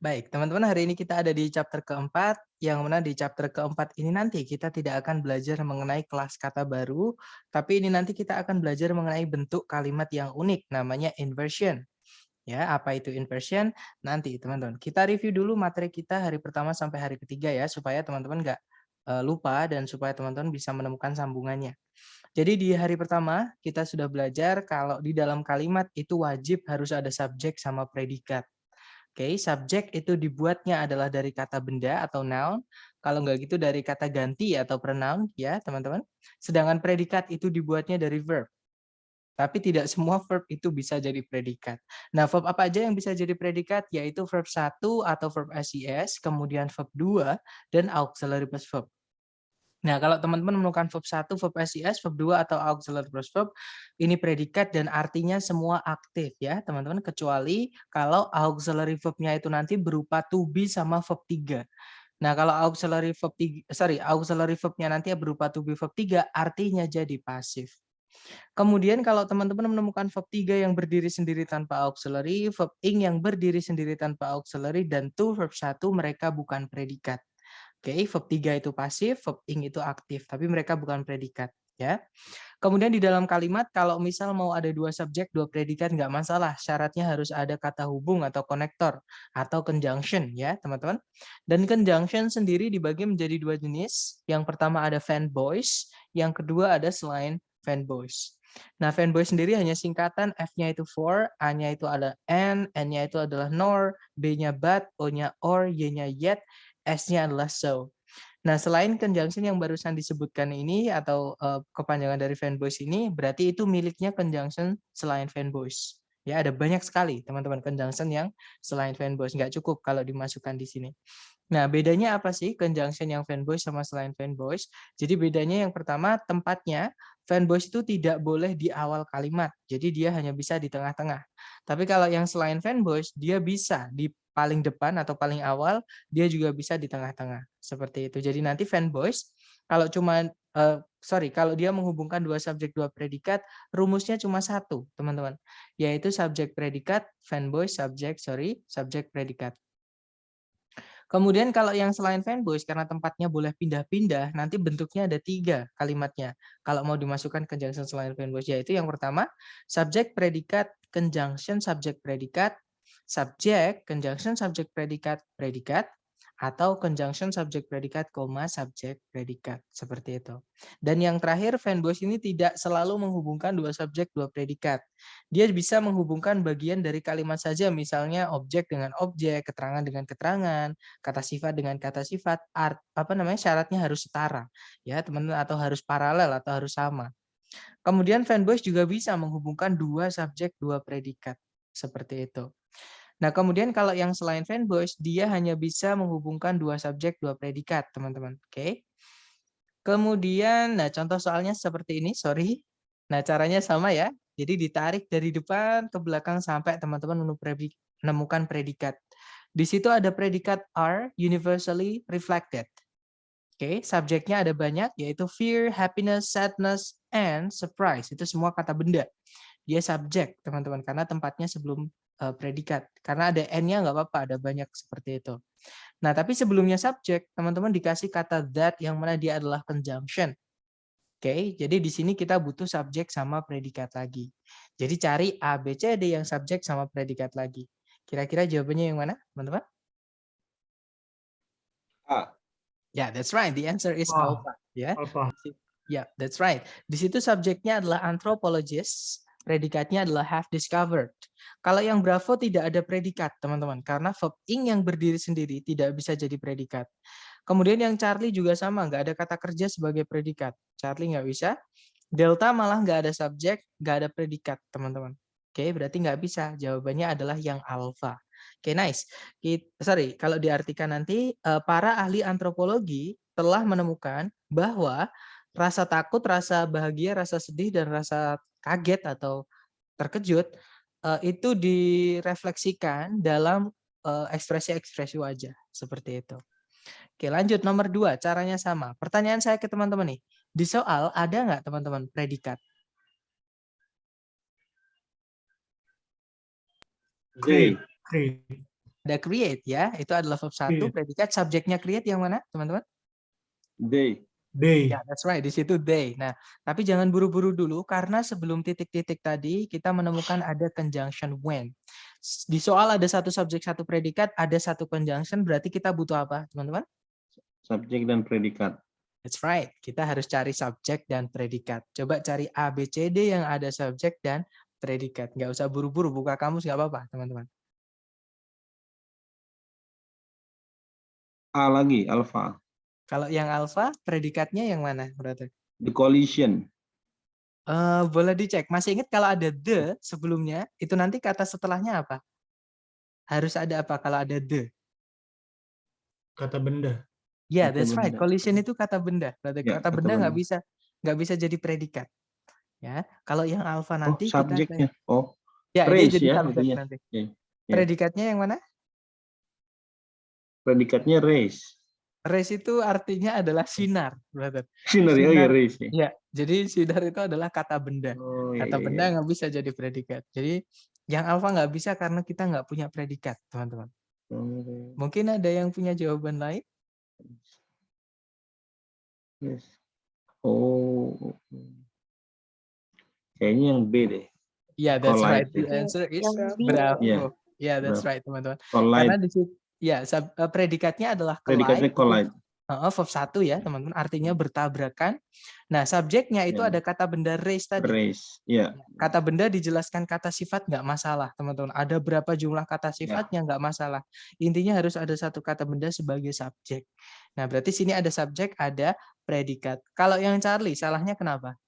Baik, teman-teman, hari ini kita ada di chapter keempat, yang mana di chapter keempat ini nanti kita tidak akan belajar mengenai kelas kata baru, tapi ini nanti kita akan belajar mengenai bentuk kalimat yang unik, namanya inversion. Ya, apa itu inversion? Nanti, teman-teman. Kita review dulu materi kita hari pertama sampai hari ketiga ya, supaya teman-teman nggak lupa dan supaya teman-teman bisa menemukan sambungannya. Jadi di hari pertama kita sudah belajar kalau di dalam kalimat itu wajib harus ada subjek sama predikat. Oke, subjek itu dibuatnya adalah dari kata benda atau noun. Kalau nggak gitu dari kata ganti atau pronoun ya teman-teman. Sedangkan predikat itu dibuatnya dari verb. Tapi tidak semua verb itu bisa jadi predikat. Nah, verb apa aja yang bisa jadi predikat? Yaitu verb 1 atau verb SIS, kemudian verb 2, dan auxiliary plus verb. Nah, kalau teman-teman menemukan verb 1, verb SIS, verb 2, atau auxiliary plus verb, ini predikat dan artinya semua aktif ya, teman-teman, kecuali kalau auxiliary verb-nya itu nanti berupa to be sama verb 3. Nah, kalau auxiliary verb-nya nanti berupa to be verb 3, artinya jadi pasif. Kemudian kalau teman-teman menemukan verb 3 yang berdiri sendiri tanpa auxiliary, verb ing yang berdiri sendiri tanpa auxiliary, dan to verb 1 mereka bukan predikat. Oke, verb 3 itu pasif, verb ing itu aktif, tapi mereka bukan predikat. Ya. Kemudian di dalam kalimat, kalau misal mau ada dua subjek, dua predikat, nggak masalah. Syaratnya harus ada kata hubung atau konektor, atau conjunction ya teman-teman. Dan conjunction sendiri dibagi menjadi dua jenis. Yang pertama ada fanboys, yang kedua ada selain fanboys. Nah, fanboy sendiri hanya singkatan, F-nya itu for, A-nya itu ada and, N-nya itu adalah nor, B-nya but, O-nya or, Y-nya yet, S-nya adalah so. Nah, selain conjunction yang barusan disebutkan ini atau kepanjangan dari fanboys ini, berarti itu miliknya conjunction selain fanboys. Ya, ada banyak sekali teman-teman conjunction yang selain fanboys, nggak cukup kalau dimasukkan di sini. Nah, bedanya apa sih conjunction yang fanboys sama selain fanboys? Jadi bedanya yang pertama tempatnya, fanboys itu tidak boleh di awal kalimat. Jadi dia hanya bisa di tengah-tengah. Tapi kalau yang selain fanboys, dia bisa di paling depan atau paling awal, dia juga bisa di tengah-tengah. Seperti itu. Jadi nanti fanboys kalau cuma kalau dia menghubungkan dua subjek dua predikat, rumusnya cuma satu, teman-teman. Yaitu subjek predikat, fanboys subjek predikat. Kemudian kalau yang selain fanboys, karena tempatnya boleh pindah-pindah, nanti bentuknya ada 3 kalimatnya. Kalau mau dimasukkan conjunction selain fanboys, yaitu yang pertama, subjek predikat, conjunction subjek predikat, subjek, conjunction subjek predikat, predikat, atau conjunction subjek predikat, subjek predikat. Seperti itu. Dan yang terakhir, fanboys ini tidak selalu menghubungkan dua subjek, dua predikat. Dia bisa menghubungkan bagian dari kalimat saja, misalnya objek dengan objek, keterangan dengan keterangan, kata sifat dengan kata sifat, syaratnya harus setara ya teman-teman, atau harus paralel atau harus sama. Kemudian fanboys juga bisa menghubungkan dua subjek dua predikat seperti itu. Nah, kemudian kalau yang selain fanboys, dia hanya bisa menghubungkan dua subjek dua predikat teman-teman. Oke. Kemudian nah contoh soalnya seperti ini, sorry. Nah, caranya sama ya. Jadi ditarik dari depan ke belakang sampai teman-teman menemukan predikat. Di situ ada predikat are universally reflected. Oke, subjeknya ada banyak, yaitu fear, happiness, sadness, and surprise. Itu semua kata benda. Dia subjek, teman-teman, karena tempatnya sebelum predikat. Karena ada n-nya nggak apa-apa, ada banyak seperti itu. Nah, tapi sebelumnya subjek, teman-teman dikasih kata that yang mana dia adalah conjunction. Oke, jadi di sini kita butuh subjek sama predikat lagi. Jadi cari A, B, C, D yang subjek sama predikat lagi. Kira-kira jawabannya yang mana, teman-teman? A. Ya, that's right. The answer is alpha. Ya, Alpha. ya, that's right. Di situ subjeknya adalah anthropologist, predikatnya adalah have discovered. Kalau yang Bravo tidak ada predikat, teman-teman, karena verb ing yang berdiri sendiri tidak bisa jadi predikat. Kemudian yang Charlie juga sama, nggak ada kata kerja sebagai predikat. Charlie nggak bisa. Delta malah nggak ada subjek, nggak ada predikat, teman-teman. Oke, berarti nggak bisa. Jawabannya adalah yang alpha. Oke, nice. Kalau diartikan nanti, para ahli antropologi telah menemukan bahwa rasa takut, rasa bahagia, rasa sedih, dan rasa kaget atau terkejut itu direfleksikan dalam ekspresi-ekspresi wajah. Seperti itu. Oke, lanjut nomor 2, caranya sama. Pertanyaan saya ke teman-teman nih, di soal ada nggak teman-teman predikat? Great. Great. Ada create ya, itu adalah verb 1, predikat. Subjeknya create yang mana, teman-teman? They. Ya, that's right. Di situ they. Nah, tapi jangan buru-buru dulu karena sebelum titik-titik tadi kita menemukan ada conjunction when. Di soal ada satu subjek, satu predikat, ada satu conjunction, berarti kita butuh apa, teman-teman? Subjek dan predikat. That's right. Kita harus cari subjek dan predikat. Coba cari A, B, C, D yang ada subjek dan predikat. Nggak usah buru-buru, buka kamus nggak apa-apa, teman-teman. A lagi, alpha. Kalau yang alpha, predikatnya yang mana, brother? The collision. Boleh dicek. Masih ingat kalau ada the sebelumnya, itu nanti kata setelahnya apa? Harus ada apa kalau ada the? Kata benda. Ya, yeah, Kata that's right. benda. Collision itu kata benda. Berarti Ya, kata benda nggak bisa jadi predikat. Ya, kalau yang alpha nanti subjeknya. kita Oh, ya raise dia jadi ya, subjek artinya. nanti. Ya, ya. Predikatnya yang mana? Predikatnya raise. Rays itu artinya adalah sinar, brother. Sinar ya, Sinar, raise. Ya. ya, jadi sinar itu adalah kata benda. Oh, ya, Kata ya, benda ya. nggak bisa jadi predikat. Jadi yang alpha nggak bisa karena kita nggak punya predikat, teman-teman. Mungkin ada yang punya jawaban lain? Yes. Oh, kayaknya yang B deh. Yeah, that's right. Collide. The answer is Yang B. bravo. Yeah. Yeah, that's Bravo. right, teman-teman. Collide. Karena di situ ya predikatnya adalah Predikatnya collide. Verb 1 ya, teman-teman. Artinya bertabrakan. Nah, subjeknya itu Ya. ada kata benda raise tadi. Raise. Ya. Kata benda dijelaskan kata sifat nggak masalah, teman-teman. Ada berapa jumlah kata sifatnya nggak masalah. Intinya harus ada satu kata benda sebagai subjek. Nah, berarti sini ada subjek, ada predikat. Kalau yang Charlie, salahnya kenapa?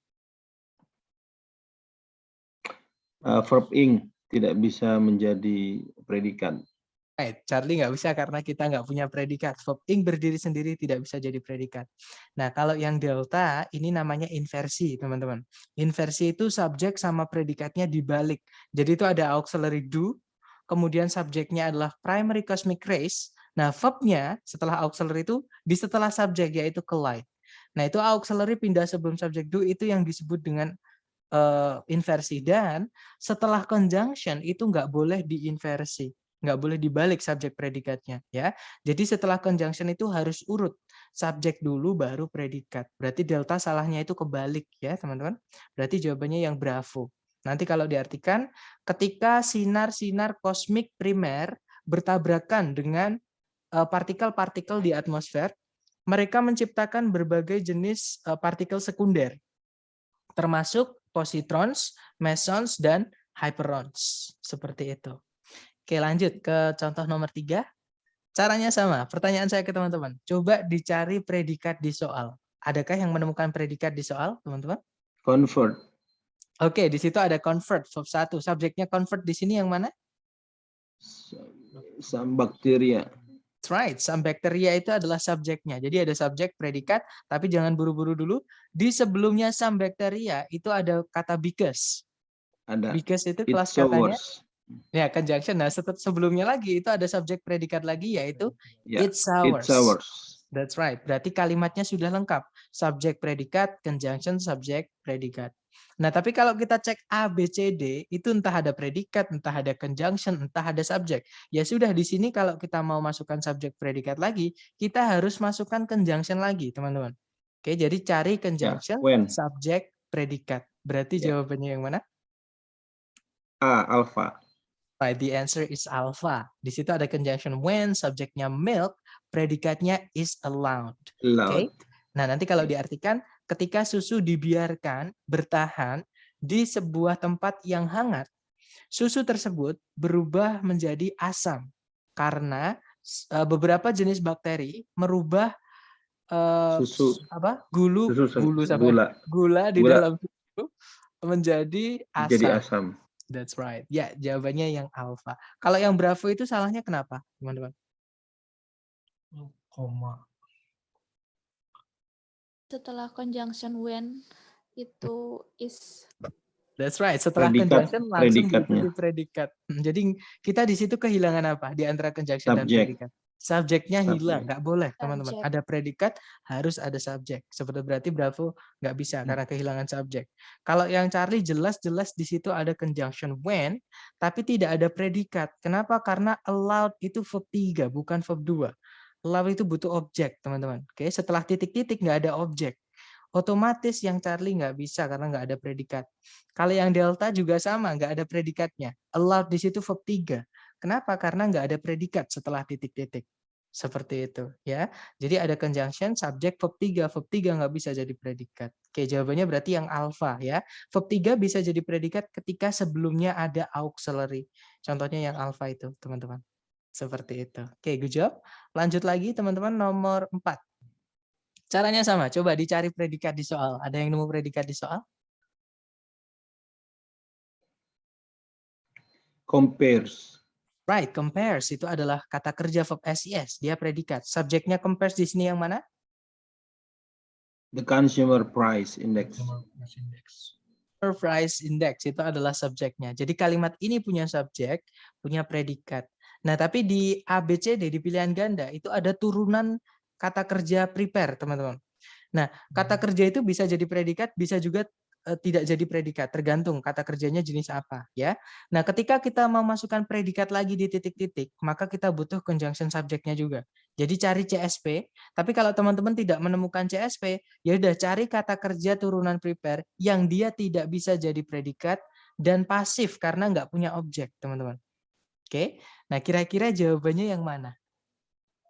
Verb ing tidak bisa menjadi predikat. Right. Charlie nggak bisa karena kita nggak punya predikat. Verb ing berdiri sendiri tidak bisa jadi predikat. Nah, kalau yang delta ini namanya inversi, teman-teman. Inversi itu subjek sama predikatnya dibalik. Jadi itu ada auxiliary do, kemudian subjeknya adalah primary cosmic rays. Nah, verbnya setelah auxiliary itu di setelah subjek yaitu collide. Nah, itu auxiliary pindah sebelum subjek do itu yang disebut dengan inversi. Dan setelah conjunction itu nggak boleh diinversi. Nggak boleh dibalik subjek predikatnya ya. Jadi setelah conjunction itu harus urut subjek dulu baru predikat. Berarti delta salahnya itu kebalik ya teman-teman. Berarti jawabannya yang bravo. Nanti kalau diartikan ketika sinar-sinar kosmik primer bertabrakan dengan partikel-partikel di atmosfer, mereka menciptakan berbagai jenis partikel sekunder termasuk positrons, mesons dan hyperons. Seperti itu. Oke, lanjut ke contoh nomor 3. Caranya sama. Pertanyaan saya ke teman-teman. Coba dicari predikat di soal. Adakah yang menemukan predikat di soal, teman-teman? Convert. Oke, di situ ada convert, verb 1. Subjeknya convert di sini yang mana? Some bacteria. That's right. Some bacteria itu adalah subjeknya. Jadi ada subjek, predikat, tapi jangan buru-buru dulu. Di sebelumnya some bacteria itu ada kata because. Ada. Because itu It kelas katanya. sours. Ya, conjunction. Nah, sebelumnya lagi itu ada subjek predikat lagi yaitu Ya, it sours. It sours. That's right. Berarti kalimatnya sudah lengkap. Subjek predikat, conjunction, subjek predikat. Nah, tapi kalau kita cek A, B, C, D, itu entah ada predikat, entah ada conjunction, entah ada subjek. Ya sudah di sini kalau kita mau masukkan subjek predikat lagi, kita harus masukkan conjunction lagi, teman-teman. Oke, jadi cari conjunction, when. subjek, predikat. Berarti jawabannya yang mana? A, alpha. Right, the answer is alpha. Di situ ada conjunction when, subjeknya milk, predikatnya is allowed. Oke. Nah, nanti kalau diartikan ketika susu dibiarkan bertahan di sebuah tempat yang hangat, susu tersebut berubah menjadi asam karena beberapa jenis bakteri merubah gula di dalam susu menjadi asam. Jadi asam. That's right. Ya, jawabannya yang alpha. Kalau yang bravo itu salahnya kenapa, teman-teman? Koma. Setelah conjunction when itu is. That's right. Setelah conjunction langsung diikuti predikat. Jadi kita di situ kehilangan apa di antara conjunction dan predikat? Subjeknya hilang, Subject. nggak boleh teman-teman. Subjek. Ada predikat, harus ada subjek. Seperti berarti Bravo nggak bisa karena kehilangan subjek. Kalau yang Charlie jelas-jelas di situ ada conjunction when, tapi tidak ada predikat. Kenapa? Karena allowed itu verb 3, bukan verb 2. Allow itu butuh objek, teman-teman. Oke, setelah titik-titik nggak ada objek. Otomatis yang Charlie nggak bisa karena nggak ada predikat. Kalau yang Delta juga sama, nggak ada predikatnya. Allowed di situ verb 3. Kenapa? Karena nggak ada predikat setelah titik-titik. Seperti itu, ya. Jadi ada conjunction, subjek, verb 3. Verb 3 nggak bisa jadi predikat. Oke, jawabannya berarti yang alpha, ya. Verb 3 bisa jadi predikat ketika sebelumnya ada auxiliary. Contohnya yang alpha itu, teman-teman. Seperti itu. Oke, good job. Lanjut lagi, teman-teman, nomor 4. Caranya sama, coba dicari predikat di soal. Ada yang nemu predikat di soal? Compares. Right, compares itu adalah kata kerja verb SES, dia predikat. Subjeknya compares di sini yang mana? The consumer price index. Consumer price index. Price index itu adalah subjeknya. Jadi kalimat ini punya subjek, punya predikat. Nah, tapi di ABCD di pilihan ganda itu ada turunan kata kerja prepare, teman-teman. Nah, kata kerja itu bisa jadi predikat, bisa juga tidak jadi predikat, tergantung kata kerjanya jenis apa, ya. Nah, ketika kita mau masukkan predikat lagi di titik-titik, maka kita butuh conjunction subjeknya juga. Jadi cari CSP, tapi kalau teman-teman tidak menemukan CSP, ya udah cari kata kerja turunan prepare yang dia tidak bisa jadi predikat dan pasif karena nggak punya objek, teman-teman. Oke, nah kira-kira jawabannya yang mana?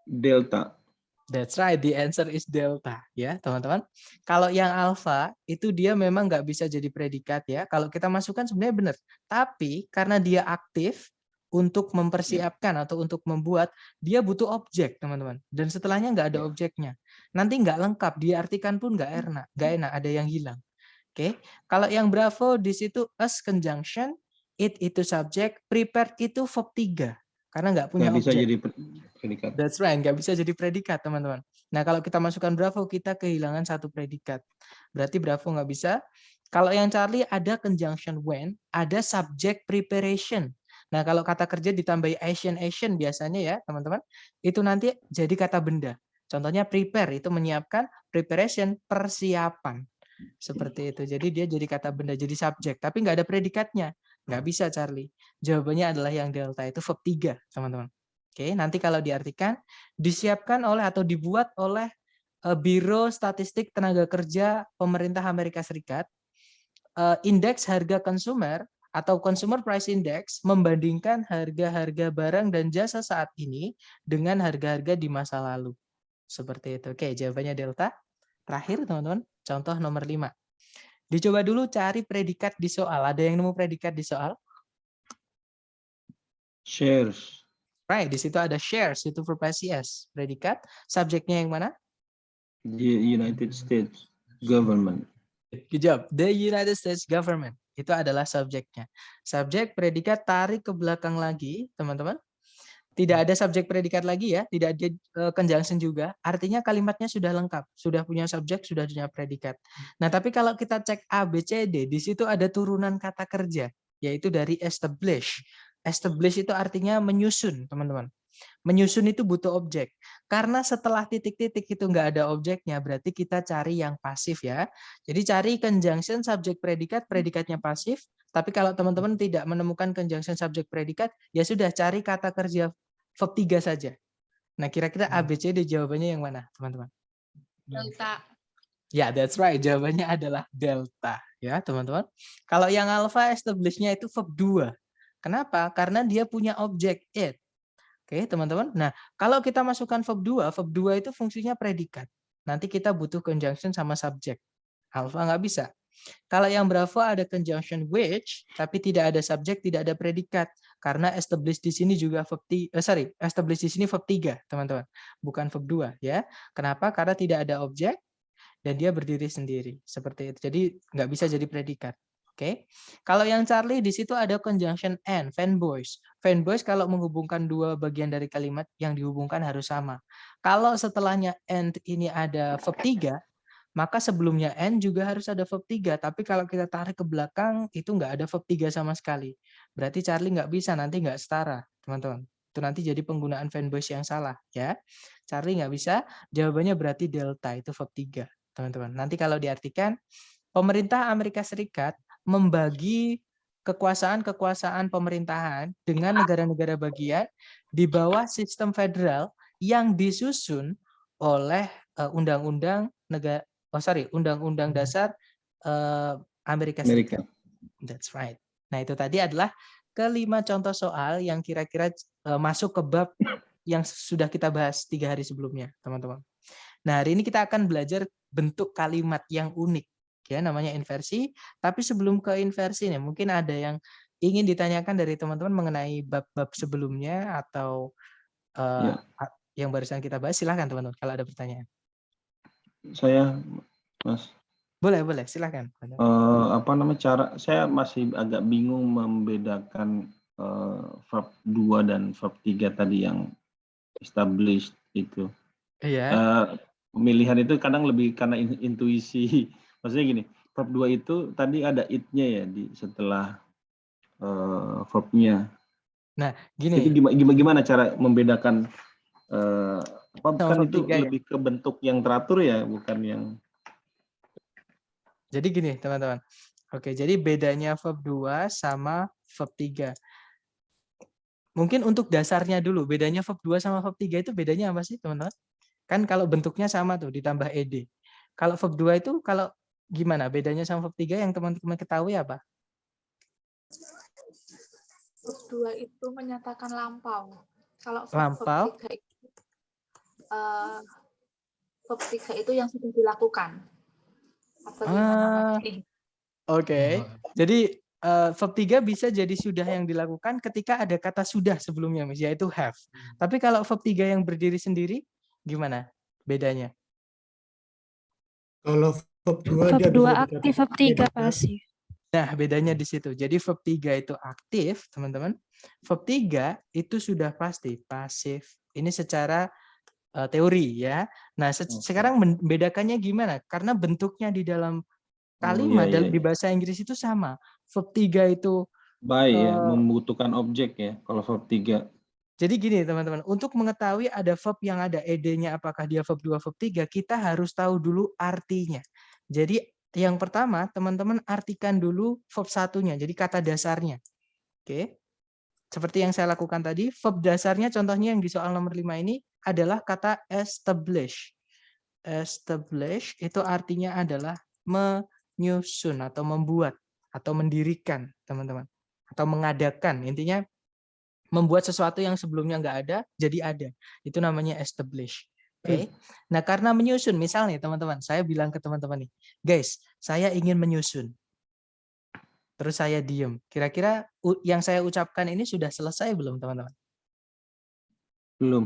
Delta. That's right, the answer is delta, ya teman-teman. Kalau yang alpha itu dia memang nggak bisa jadi predikat ya. Kalau kita masukkan sebenarnya benar, tapi karena dia aktif untuk mempersiapkan atau untuk membuat, dia butuh objek, teman-teman. Dan setelahnya nggak ada objeknya. Nanti nggak lengkap, diartikan pun nggak enak, ada yang hilang. Oke, kalau yang Bravo di situ as conjunction, it itu subjek, prepared itu verb 3 karena nggak punya Nggak bisa objek. jadi predikat. That's right, nggak bisa jadi predikat, teman-teman. Nah, kalau kita masukkan Bravo, kita kehilangan satu predikat. Berarti Bravo nggak bisa. Kalau yang Charlie ada conjunction when, ada subject preparation. Nah, kalau kata kerja ditambahi Asian biasanya ya, teman-teman, itu nanti jadi kata benda. Contohnya prepare, itu menyiapkan, preparation, persiapan. Seperti itu. Jadi dia jadi kata benda, jadi subjek. Tapi nggak ada predikatnya. Nggak bisa, Charlie. Jawabannya adalah yang delta, itu verb 3, teman-teman. Oke, nanti kalau diartikan, disiapkan oleh atau dibuat oleh Biro Statistik Tenaga Kerja Pemerintah Amerika Serikat, indeks harga konsumer atau Consumer Price Index membandingkan harga-harga barang dan jasa saat ini dengan harga-harga di masa lalu. Seperti itu. Oke, jawabannya delta. Terakhir, teman-teman, contoh nomor 5. Dicoba dulu cari predikat di soal. Ada yang nemu predikat di soal? Shares. Right, di situ ada shares, itu verb SES. Predikat, subjeknya yang mana? The United States government. Good job. The United States government. Itu adalah subjeknya. Subjek, predikat, tarik ke belakang lagi, teman-teman. Tidak ada subjek predikat lagi ya, tidak ada conjunction juga. Artinya kalimatnya sudah lengkap, sudah punya subjek, sudah punya predikat. Nah, tapi kalau kita cek A, B, C, D, di situ ada turunan kata kerja, yaitu dari establish. Establish itu artinya menyusun, teman-teman. Menyusun itu butuh objek. Karena setelah titik-titik itu nggak ada objeknya, berarti kita cari yang pasif ya. Jadi cari conjunction subjek predikat, predikatnya pasif. Tapi kalau teman-teman tidak menemukan conjunction subjek predikat, ya sudah cari kata kerja verb 3 saja. Nah, kira-kira A, B, C, D jawabannya yang mana, teman-teman? Delta. Ya, that's right. Jawabannya adalah delta, ya, teman-teman. Kalau yang alpha establish-nya itu verb 2. Kenapa? Karena dia punya objek it. Oke, teman-teman. Nah, kalau kita masukkan verb 2 itu fungsinya predikat. Nanti kita butuh conjunction sama subjek. Alpha nggak bisa. Kalau yang Bravo ada conjunction which, tapi tidak ada subjek, tidak ada predikat. Karena establish di sini juga verb establish di sini verb 3, teman-teman. Bukan verb 2, ya. Kenapa? Karena tidak ada objek dan dia berdiri sendiri. Seperti itu. Jadi nggak bisa jadi predikat. Oke. Kalau yang Charlie di situ ada conjunction and, fanboys. Fanboys kalau menghubungkan dua bagian dari kalimat yang dihubungkan harus sama. Kalau setelahnya and ini ada verb 3, maka sebelumnya and juga harus ada verb 3. Tapi kalau kita tarik ke belakang, itu nggak ada verb 3 sama sekali. Berarti Charlie nggak bisa, nanti nggak setara, teman-teman. Itu nanti jadi penggunaan verb voice yang salah ya. Charlie nggak bisa, jawabannya berarti delta itu verb 3, teman-teman. Nanti kalau diartikan, pemerintah Amerika Serikat membagi kekuasaan-kekuasaan pemerintahan dengan negara-negara bagian di bawah sistem federal yang disusun oleh undang-undang Undang-Undang Dasar Amerika Serikat. That's right. Nah, itu tadi adalah kelima contoh soal yang kira-kira masuk ke bab yang sudah kita bahas 3 hari sebelumnya, teman-teman. Nah, hari ini kita akan belajar bentuk kalimat yang unik, ya, namanya inversi. Tapi sebelum ke inversi nih, mungkin ada yang ingin ditanyakan dari teman-teman mengenai bab-bab sebelumnya atau yang barusan kita bahas. Silahkan teman-teman kalau ada pertanyaan. Saya, Mas. Boleh, silahkan. Saya masih agak bingung membedakan verb 2 dan verb 3 tadi yang established itu. Iya. Pemilihan itu kadang lebih karena intuisi. Maksudnya gini, verb 2 itu tadi ada it-nya ya di setelah verb-nya. Nah, gini. Jadi gimana cara membedakan kan itu lebih ke bentuk yang teratur ya, bukan yang. Jadi gini, teman-teman. Oke, jadi bedanya verb 2 sama verb 3. Mungkin untuk dasarnya dulu, bedanya verb 2 sama verb 3 itu bedanya apa sih, teman-teman? Kan kalau bentuknya sama tuh, ditambah ed. Kalau verb 2 itu kalau gimana? Bedanya sama verb 3 yang teman-teman ketahui apa? Verb 2 itu menyatakan lampau. Kalau lampau. Verb 3 itu yang sudah dilakukan. Oke. Jadi verb 3 bisa jadi sudah yang dilakukan ketika ada kata sudah sebelumnya, yaitu have. Tapi kalau verb 3 yang berdiri sendiri, gimana bedanya? Kalau verb 2 verb 2 aktif, verb 3 pasif. Nah, bedanya di situ. Jadi verb 3 itu aktif, teman-teman. Verb 3 itu sudah pasti pasif. Ini secara teori ya. Nah, sekarang membedakannya gimana? Karena bentuknya di dalam kalimat di bahasa Inggris itu sama. Verb 3 itu membutuhkan objek ya kalau verb 3. Jadi gini teman-teman, untuk mengetahui ada verb yang ada ed-nya apakah dia verb 2 verb 3, kita harus tahu dulu artinya. Jadi yang pertama, teman-teman artikan dulu verb satunya, jadi kata dasarnya. Oke. Seperti yang saya lakukan tadi, verb dasarnya contohnya yang di soal nomor 5 ini adalah kata establish. Establish itu artinya adalah menyusun atau membuat atau mendirikan, teman-teman. Atau mengadakan, intinya membuat sesuatu yang sebelumnya nggak ada, jadi ada. Itu namanya establish. Oke. Nah, karena menyusun, misalnya teman-teman, saya bilang ke teman-teman nih, guys, saya ingin menyusun. Terus saya diem. Kira-kira yang saya ucapkan ini sudah selesai belum, teman-teman? Belum.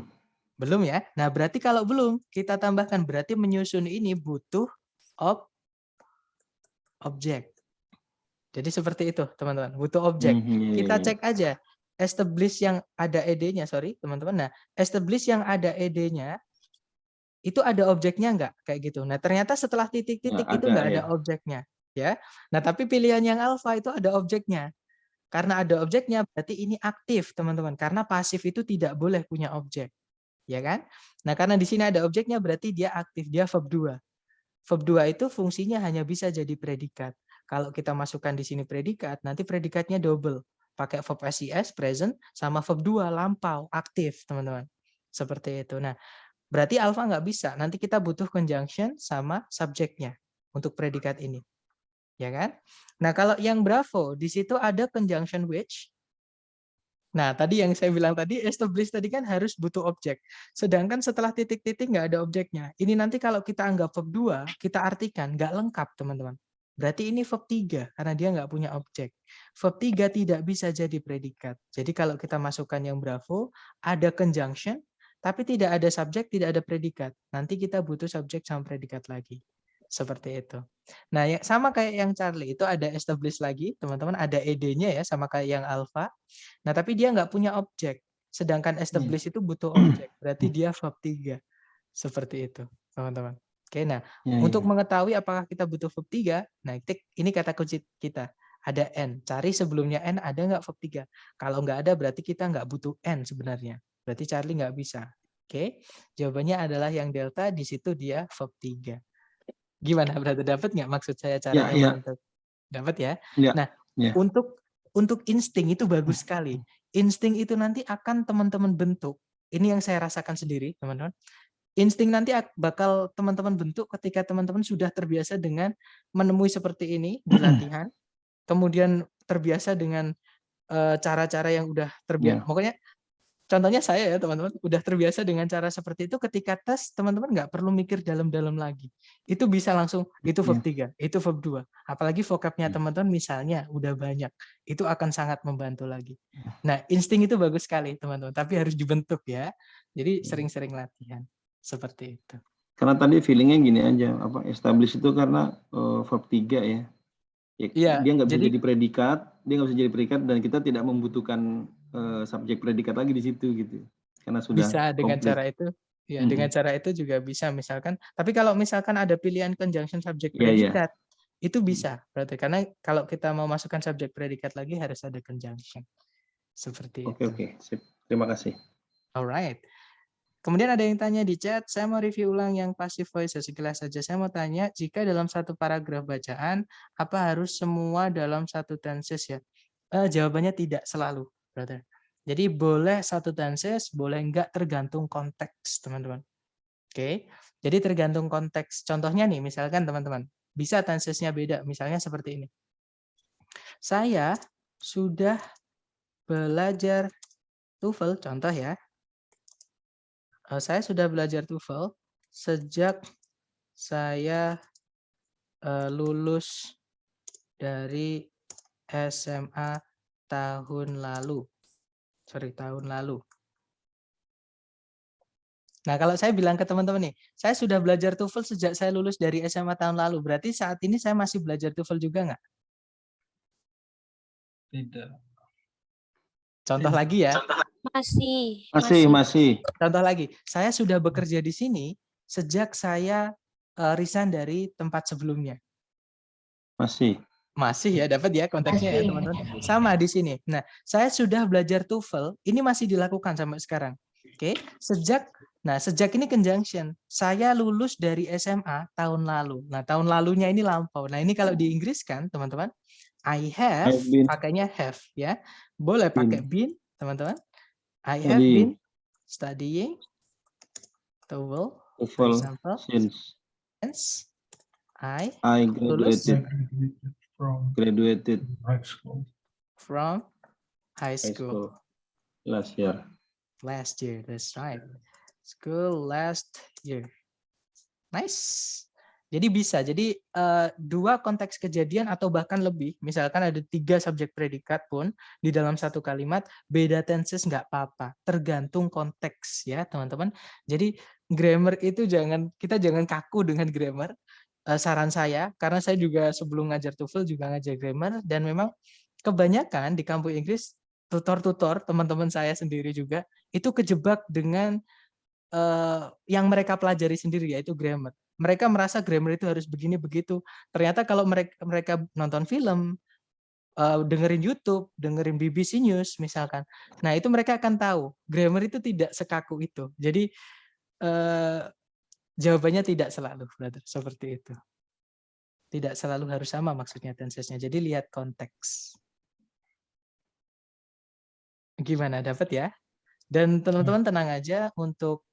Belum ya? Nah, berarti kalau belum, kita tambahkan berarti menyusun ini butuh objek. Jadi seperti itu, teman-teman. Butuh objek. Kita cek aja. Establish yang ada ed-nya, teman-teman. Nah, establish yang ada ed-nya, itu ada objeknya nggak? Kayak gitu. Nah, ternyata setelah titik-titik itu nggak ada objeknya. Ya. Nah, tapi pilihan yang alfa itu ada objeknya. Karena ada objeknya, berarti ini aktif, teman-teman. Karena pasif itu tidak boleh punya objek. Ya kan? Nah, karena di sini ada objeknya, berarti dia aktif. Dia verb 2. Verb 2 itu fungsinya hanya bisa jadi predikat. Kalau kita masukkan di sini predikat, nanti predikatnya double. Pakai verb SIS, present, sama verb 2, lampau, aktif, teman-teman. Seperti itu. Nah, berarti alfa nggak bisa. Nanti kita butuh conjunction sama subjeknya untuk predikat ini. Ya kan? Nah, kalau yang bravo, di situ ada conjunction which. Nah, tadi yang saya bilang tadi, establish tadi kan harus butuh objek. Sedangkan setelah titik-titik nggak ada objeknya. Ini nanti kalau kita anggap verb 2, kita artikan nggak lengkap, teman-teman. Berarti ini verb 3, karena dia nggak punya objek. Verb 3 tidak bisa jadi predikat. Jadi kalau kita masukkan yang bravo, ada conjunction, tapi tidak ada subjek, tidak ada predikat. Nanti kita butuh subjek sama predikat lagi. Seperti itu. Nah, sama kayak yang Charlie, itu ada establish lagi, teman-teman, ada ed-nya ya, sama kayak yang alpha. Nah, tapi dia nggak punya objek. Sedangkan establish itu butuh objek. Berarti dia verb 3. Seperti itu, teman-teman. Oke, nah, untuk mengetahui apakah kita butuh verb 3, nah ini kata kunci kita. ada N. Cari sebelumnya N ada nggak verb 3. Kalau nggak ada berarti kita nggak butuh N sebenarnya. Berarti Charlie nggak bisa. Oke, jawabannya adalah yang delta, di situ dia verb 3. Gimana, brother? Dapat nggak maksud saya Ya, caranya ya, membentuk? Dapat ya? ya, Nah, ya. untuk insting itu bagus sekali. Insting itu nanti akan teman-teman bentuk. Ini yang saya rasakan sendiri, teman-teman. Insting nanti bakal teman-teman bentuk ketika teman-teman sudah terbiasa dengan menemui seperti ini di latihan, kemudian terbiasa dengan cara-cara yang udah terbiasa. Ya. Pokoknya contohnya saya ya teman-teman, udah terbiasa dengan cara seperti itu, ketika tes teman-teman nggak perlu mikir dalam-dalam lagi. Itu bisa langsung, itu verb 3, itu verb 2. Apalagi vocabnya teman-teman misalnya udah banyak, itu akan sangat membantu lagi. Nah, insting itu bagus sekali teman-teman, tapi harus dibentuk ya. Jadi sering-sering latihan. Seperti itu. Karena tadi feelingnya gini aja, establish itu karena verb 3 ya. Iya, Dia nggak bisa jadi jadi predikat, dan kita tidak membutuhkan subjek predikat lagi di situ gitu. Karena sudah bisa dengan komplit. cara itu. Ya, dengan cara itu juga bisa misalkan. Tapi kalau misalkan ada pilihan conjunction subjek Iya, iya. predikat, itu bisa berarti, karena kalau kita mau masukkan subjek predikat lagi harus ada conjunction. Seperti itu. Oke, sip. Terima kasih. Alright. Kemudian ada yang tanya di chat, saya mau review ulang yang passive voice sekilas saja. Saya mau tanya, jika dalam satu paragraf bacaan, apa harus semua dalam satu tenses ya? Jawabannya tidak selalu, brother. Jadi boleh satu tenses, boleh enggak, tergantung konteks, teman-teman. Oke, jadi tergantung konteks. Contohnya nih, misalkan teman-teman, bisa tensesnya beda. Misalnya seperti ini. Saya sudah belajar TOEFL, contoh ya. Saya sudah belajar TOEFL sejak saya lulus dari SMA tahun lalu. Tahun lalu. Nah, kalau saya bilang ke teman-teman nih, saya sudah belajar TOEFL sejak saya lulus dari SMA tahun lalu. Berarti saat ini saya masih belajar TOEFL juga nggak? Tidak. Contoh Tidak. lagi ya. Masih. Contoh lagi, saya sudah bekerja di sini sejak saya resign dari tempat sebelumnya. Masih ya, dapat ya konteksnya ya teman-teman. Sama di sini. Nah, saya sudah belajar TOEFL, ini masih dilakukan sampai sekarang. Oke, sejak ini conjunction. Saya lulus dari SMA tahun lalu. Nah, tahun lalunya ini lampau. Nah, ini kalau di Inggris kan, teman-teman, I have, pakainya have ya. Boleh pakai been, teman-teman. I have been studying TOEFL, for example, since I graduated from high school last year. That's right. School last year. Nice. Jadi bisa. Jadi dua konteks kejadian atau bahkan lebih. Misalkan ada 3 subjek predikat pun di dalam satu kalimat, beda tenses nggak apa-apa. Tergantung konteks ya teman-teman. Jadi grammar itu kita jangan kaku dengan grammar. Saran saya, karena saya juga sebelum ngajar TOEFL juga ngajar grammar, dan memang kebanyakan di kampus Inggris tutor-tutor teman-teman saya sendiri juga itu kejebak dengan yang mereka pelajari sendiri, yaitu grammar. Mereka merasa grammar itu harus begini begitu. Ternyata kalau mereka nonton film, dengerin YouTube, dengerin BBC News misalkan, nah itu mereka akan tahu grammar itu tidak sekaku itu. Jadi jawabannya tidak selalu, brother, seperti itu. Tidak selalu harus sama maksudnya tensesnya. Jadi lihat konteks. Gimana, dapat ya? Dan teman-teman tenang aja, untuk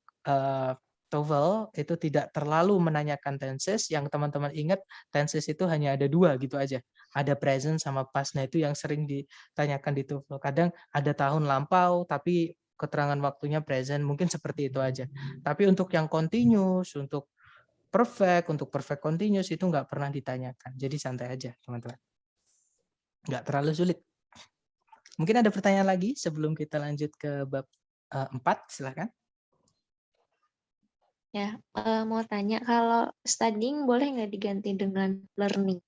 TOEFL itu tidak terlalu menanyakan tenses. Yang teman-teman ingat, tenses itu hanya ada 2 gitu aja. Ada present sama past. Nah, itu yang sering ditanyakan di TOEFL. Kadang ada tahun lampau, tapi keterangan waktunya present. Mungkin seperti itu aja. Tapi untuk yang continuous, untuk perfect continuous itu nggak pernah ditanyakan. Jadi santai aja, teman-teman. Nggak terlalu sulit. Mungkin ada pertanyaan lagi sebelum kita lanjut ke bab 4, silakan. Ya, mau tanya, kalau studying boleh nggak diganti dengan learning?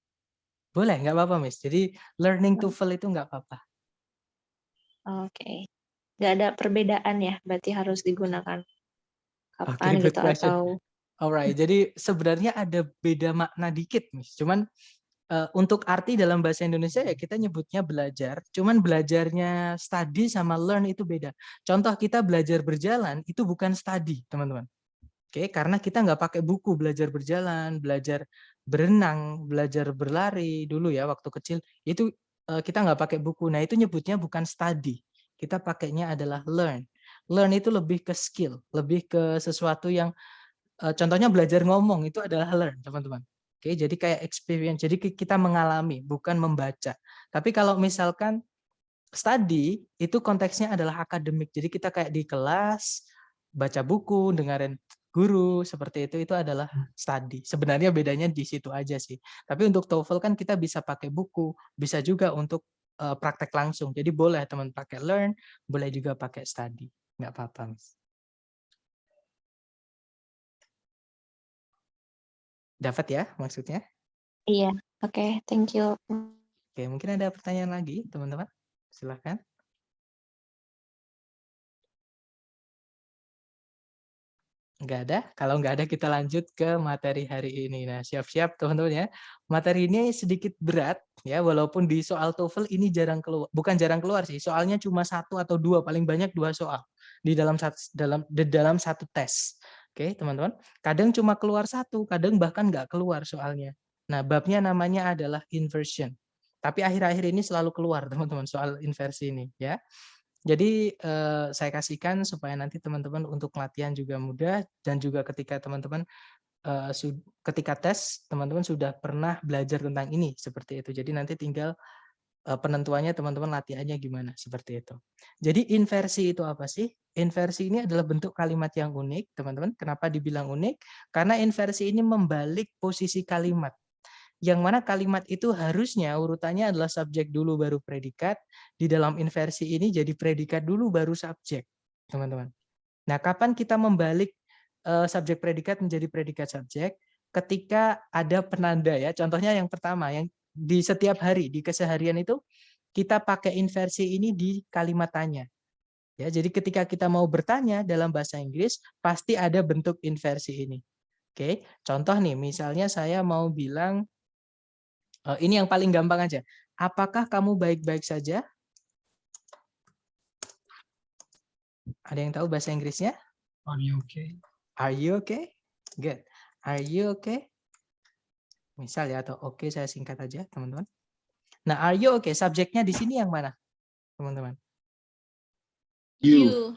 Boleh, nggak apa-apa, Miss. Jadi learning TOEFL itu nggak apa-apa. Oke. Nggak ada perbedaan ya, berarti harus digunakan kapan Good gitu question. atau... Alright, jadi sebenarnya ada beda makna dikit, Miss. Cuman Untuk arti dalam bahasa Indonesia ya kita nyebutnya belajar, cuman belajarnya study sama learn itu beda. Contoh kita belajar berjalan itu bukan study, teman-teman. Oke, karena kita nggak pakai buku belajar berjalan, belajar berenang, belajar berlari dulu ya waktu kecil, itu kita nggak pakai buku. Nah itu nyebutnya bukan study, kita pakainya adalah learn. Learn itu lebih ke skill, lebih ke sesuatu yang contohnya belajar ngomong itu adalah learn, teman-teman. Oke, jadi kayak experience. Jadi kita mengalami, bukan membaca. Tapi kalau misalkan study itu konteksnya adalah akademik. Jadi kita kayak di kelas baca buku, dengerin guru seperti itu adalah study. Sebenarnya bedanya di situ aja sih. Tapi untuk TOEFL kan kita bisa pakai buku, bisa juga untuk praktek langsung. Jadi boleh teman pakai learn, boleh juga pakai study. Nggak apa-apa, Mas. Dapat ya maksudnya? Iya, oke, thank you. Oke, mungkin ada pertanyaan lagi, teman-teman. Silakan. Nggak ada? Kalau nggak ada, kita lanjut ke materi hari ini. Nah, siap-siap teman-teman ya. Materi ini sedikit berat, ya, walaupun di soal TOEFL ini jarang keluar. Bukan jarang keluar sih, soalnya cuma 1 atau 2, paling banyak 2 soal di dalam satu tes. Oke, teman-teman. Kadang cuma keluar 1, kadang bahkan nggak keluar soalnya. Nah, babnya namanya adalah inversion. Tapi akhir-akhir ini selalu keluar, teman-teman, soal inversi ini, ya. Jadi saya kasihkan supaya nanti teman-teman untuk latihan juga mudah dan juga ketika teman-teman ketika tes teman-teman sudah pernah belajar tentang ini seperti itu. Jadi nanti tinggal penentuannya teman-teman latihannya gimana seperti itu. Jadi inversi itu apa sih? Inversi ini adalah bentuk kalimat yang unik, teman-teman. Kenapa dibilang unik? Karena inversi ini membalik posisi kalimat. Yang mana kalimat itu harusnya urutannya adalah subjek dulu baru predikat. Di dalam inversi ini jadi predikat dulu baru subjek, teman-teman. Nah, kapan kita membalik subjek predikat menjadi predikat subjek? Ketika ada penanda ya. Contohnya yang pertama, yang di setiap hari, di keseharian itu kita pakai inversi ini di kalimat tanya. Ya, jadi ketika kita mau bertanya dalam bahasa Inggris, pasti ada bentuk inversi ini. Oke, contoh nih, misalnya saya mau bilang, ini yang paling gampang aja. Apakah kamu baik-baik saja? Ada yang tahu bahasa Inggrisnya? Are you okay? Are you okay? Good. Are you okay? Misal ya, atau oke saya singkat aja, teman-teman. Nah, are you okay? Subjeknya di sini yang mana, teman-teman? You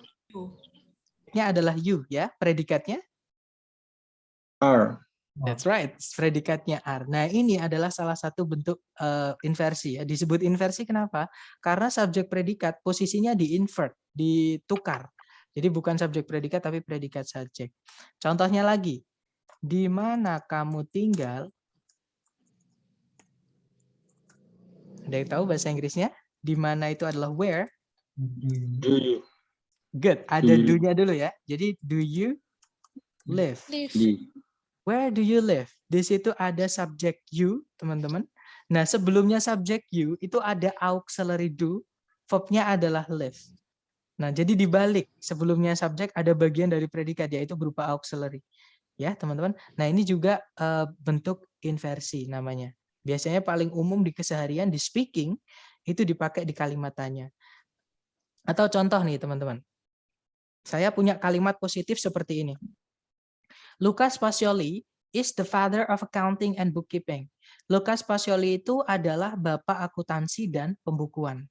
Ini adalah you ya, predikatnya. are. That's right, predikatnya are. Nah, ini adalah salah satu bentuk inversi ya. Disebut inversi kenapa? Karena subjek predikat posisinya di-invert, ditukar. Jadi bukan subjek predikat tapi predikat subjek. Contohnya lagi, di mana kamu tinggal? Ada yang tahu bahasa Inggrisnya? Di mana itu adalah where? Do you Good, ada Do you- do-nya dulu ya. Jadi do you live? Live. Where do you live? Di situ ada subjek you, teman-teman. Nah, sebelumnya subjek you itu ada auxiliary do, verb-nya adalah live. Nah, jadi dibalik, sebelumnya subjek ada bagian dari predikat yaitu berupa auxiliary. Ya, teman-teman. Nah, ini juga bentuk inversi namanya. Biasanya paling umum di keseharian di speaking itu dipakai di kalimat tanya. Atau contoh nih, teman-teman. Saya punya kalimat positif seperti ini. Lucas Pacioli is the father of accounting and bookkeeping. Lucas Pacioli itu adalah bapak akuntansi dan pembukuan.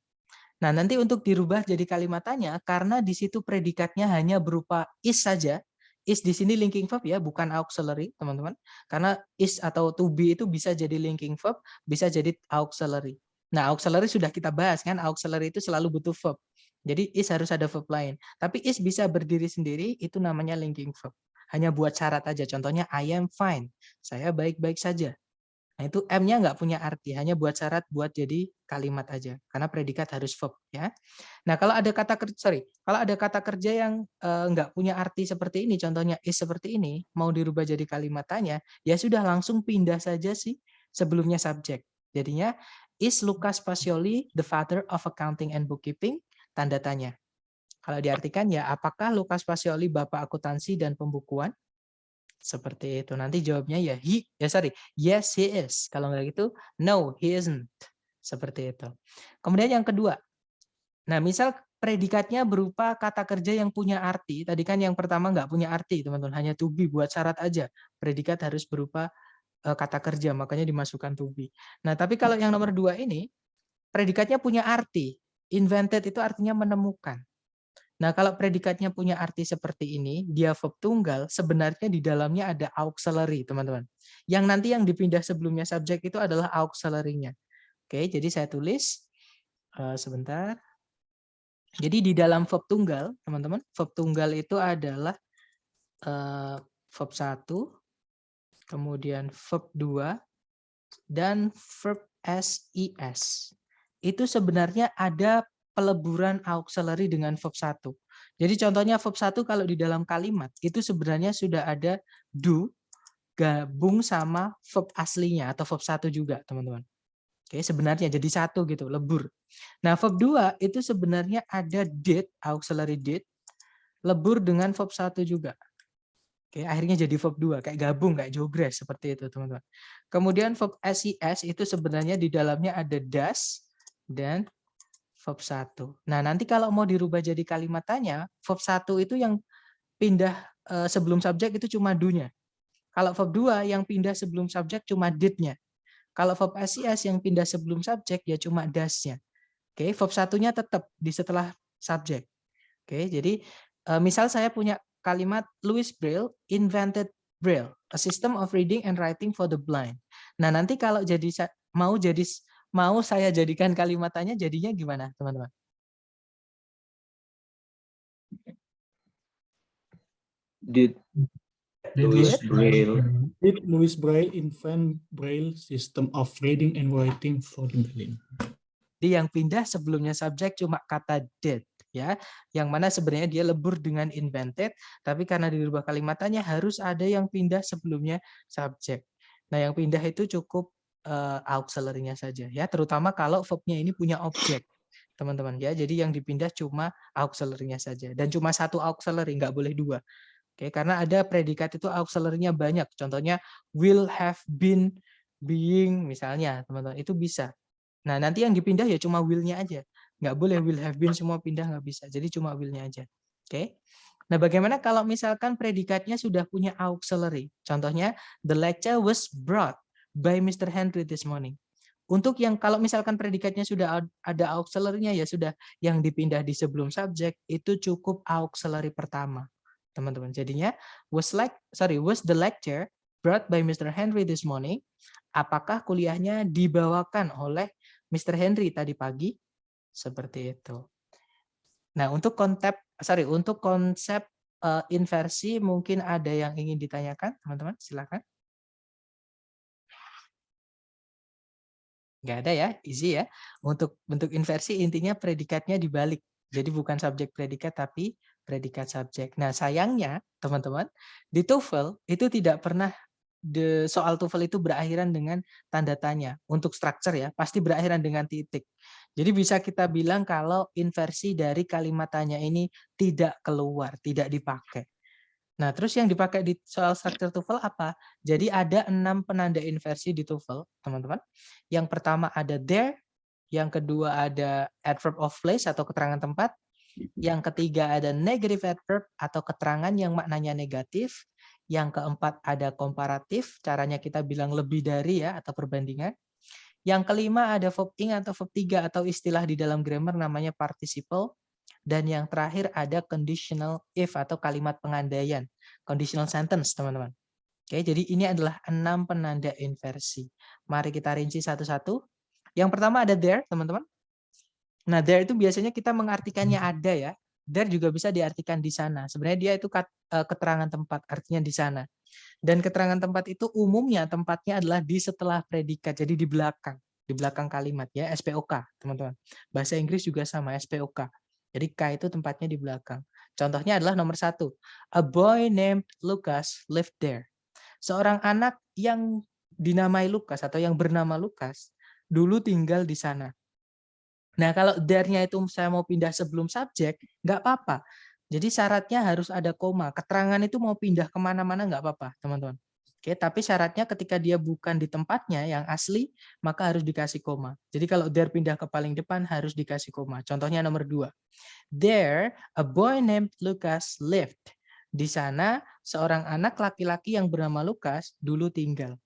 Nah, nanti untuk dirubah jadi kalimat tanya, karena di situ predikatnya hanya berupa is saja. Is di sini linking verb ya, bukan auxiliary, teman-teman. Karena is atau to be itu bisa jadi linking verb, bisa jadi auxiliary. Nah, auxiliary sudah kita bahas kan, auxiliary itu selalu butuh verb. Jadi is harus ada verb lain. Tapi is bisa berdiri sendiri, itu namanya linking verb. Hanya buat syarat aja. Contohnya I am fine. Saya baik-baik saja. Nah, itu M-nya nggak punya arti, hanya buat syarat buat jadi kalimat aja. Karena predikat harus verb ya. Nah, kalau ada kata kerja yang nggak punya arti seperti ini, contohnya is seperti ini, mau dirubah jadi kalimat tanya, ya sudah langsung pindah saja sih sebelumnya subjek. Jadinya is Lucas Pacioli the father of accounting and bookkeeping? Tanda tanya. Kalau diartikan ya, apakah Lucas Pacioli bapak akuntansi dan pembukuan? Seperti itu. Nanti jawabnya ya yes he is. Kalau nggak gitu, no he isn't. Seperti itu. Kemudian yang kedua. Nah, misal predikatnya berupa kata kerja yang punya arti. Tadi kan yang pertama nggak punya arti, teman-teman. Hanya to be buat syarat aja. Predikat harus berupa kata kerja, makanya dimasukkan to be. Nah, tapi kalau yang nomor 2 ini, predikatnya punya arti. Invented itu artinya menemukan. Nah, kalau predikatnya punya arti seperti ini, dia verb tunggal, sebenarnya di dalamnya ada auxiliary, teman-teman. Yang nanti yang dipindah sebelumnya subjek itu adalah auxiliary-nya. Oke, jadi saya tulis sebentar. Jadi di dalam verb tunggal, teman-teman, verb tunggal itu adalah verb 1, kemudian verb 2, dan verb SIS. Itu sebenarnya ada peleburan auxiliary dengan verb 1. Jadi contohnya verb 1 kalau di dalam kalimat itu sebenarnya sudah ada do gabung sama verb aslinya atau verb 1 juga, teman-teman. Oke, sebenarnya jadi satu gitu, lebur. Nah, verb 2 itu sebenarnya ada did, auxiliary did, lebur dengan verb 1 juga. Oke, akhirnya jadi verb 2, kayak gabung, kayak jogres, seperti itu, teman-teman. Kemudian verb SIS itu sebenarnya di dalamnya ada does dan verb 1. Nah, nanti kalau mau dirubah jadi kalimat tanya, verb 1 itu yang pindah sebelum subjek itu cuma do-nya. Kalau verb 2 yang pindah sebelum subjek cuma did-nya. Kalau verb SIS yang pindah sebelum subjek ya cuma does-nya. Oke, verb 1-nya tetap di setelah subjek. Oke, jadi misal saya punya kalimat Louis Braille invented Braille, a system of reading and writing for the blind. Nah, nanti kalau mau saya jadikan kalimat tanya jadinya gimana, teman-teman? Did Louis Braille invent Braille system of reading and writing for the blind? Jadi yang pindah sebelumnya subjek cuma kata did, ya, yang mana sebenarnya dia lebur dengan invented, tapi karena dirubah kalimatannya harus ada yang pindah sebelumnya subjek. Nah, yang pindah itu cukup auxiliary-nya saja, ya, terutama kalau verb-nya ini punya objek, teman-teman, ya. Jadi yang dipindah cuma auxiliary-nya saja, dan cuma satu auxiliary, nggak boleh dua. Oke, karena ada predikat itu auxiliary-nya banyak. Contohnya will have been, being, misalnya, teman-teman, itu bisa. Nah, nanti yang dipindah ya cuma will-nya aja. Nggak boleh will have been semua pindah, nggak bisa. Jadi cuma will-nya aja. Oke. Nah, bagaimana kalau misalkan predikatnya sudah punya auxiliary? Contohnya, the lecture was brought by Mr. Henry this morning. Untuk yang kalau misalkan predikatnya sudah ada auxiliary-nya, ya sudah yang dipindah di sebelum subjek, itu cukup auxiliary pertama. Teman-teman, jadinya was the lecture brought by Mr. Henry this morning. Apakah kuliahnya dibawakan oleh Mr. Henry tadi pagi? Seperti itu. Nah, untuk konsep inversi mungkin ada yang ingin ditanyakan, teman-teman? Silakan. Nggak ada ya, easy ya. Untuk bentuk inversi intinya predikatnya dibalik. Jadi bukan subjek predikat tapi predikat subjek. Nah, sayangnya teman-teman, di TOEFL itu tidak pernah soal TOEFL itu berakhiran dengan tanda tanya. Untuk structure ya, pasti berakhiran dengan titik. Jadi bisa kita bilang kalau inversi dari kalimat tanya ini tidak keluar, tidak dipakai. Nah, terus yang dipakai di soal structure TOEFL apa? Jadi ada 6 penanda inversi di TOEFL, teman-teman. Yang pertama ada there, yang kedua ada adverb of place atau keterangan tempat, yang ketiga ada negative adverb atau keterangan yang maknanya negatif, yang keempat ada komparatif, caranya kita bilang lebih dari ya atau perbandingan. Yang kelima ada verb ing atau verb 3 atau istilah di dalam grammar namanya participle. Dan yang terakhir ada conditional if atau kalimat pengandaian, conditional sentence, teman-teman. Oke, jadi ini adalah 6 penanda inversi. Mari kita rinci satu-satu. Yang pertama ada there, teman-teman. Nah, there itu biasanya kita mengartikannya ada ya. There juga bisa diartikan di sana. Sebenarnya dia itu keterangan tempat, artinya di sana. Dan keterangan tempat itu umumnya tempatnya adalah di setelah predikat, jadi di belakang kalimat ya, SPOK, teman-teman. Bahasa Inggris juga sama, SPOK. Jadi K itu tempatnya di belakang. Contohnya adalah nomor 1. A boy named Lucas lived there. Seorang anak yang dinamai Lukas atau yang bernama Lukas dulu tinggal di sana. Nah, kalau there-nya itu saya mau pindah sebelum subjek, nggak apa-apa. Jadi syaratnya harus ada koma. Keterangan itu mau pindah kemana-mana nggak apa-apa, teman-teman. Oke, tapi syaratnya ketika dia bukan di tempatnya yang asli, maka harus dikasih koma. Jadi kalau there pindah ke paling depan harus dikasih koma. Contohnya nomor 2. There, a boy named Lucas lived. Di sana, seorang anak laki-laki yang bernama Lukas dulu tinggal.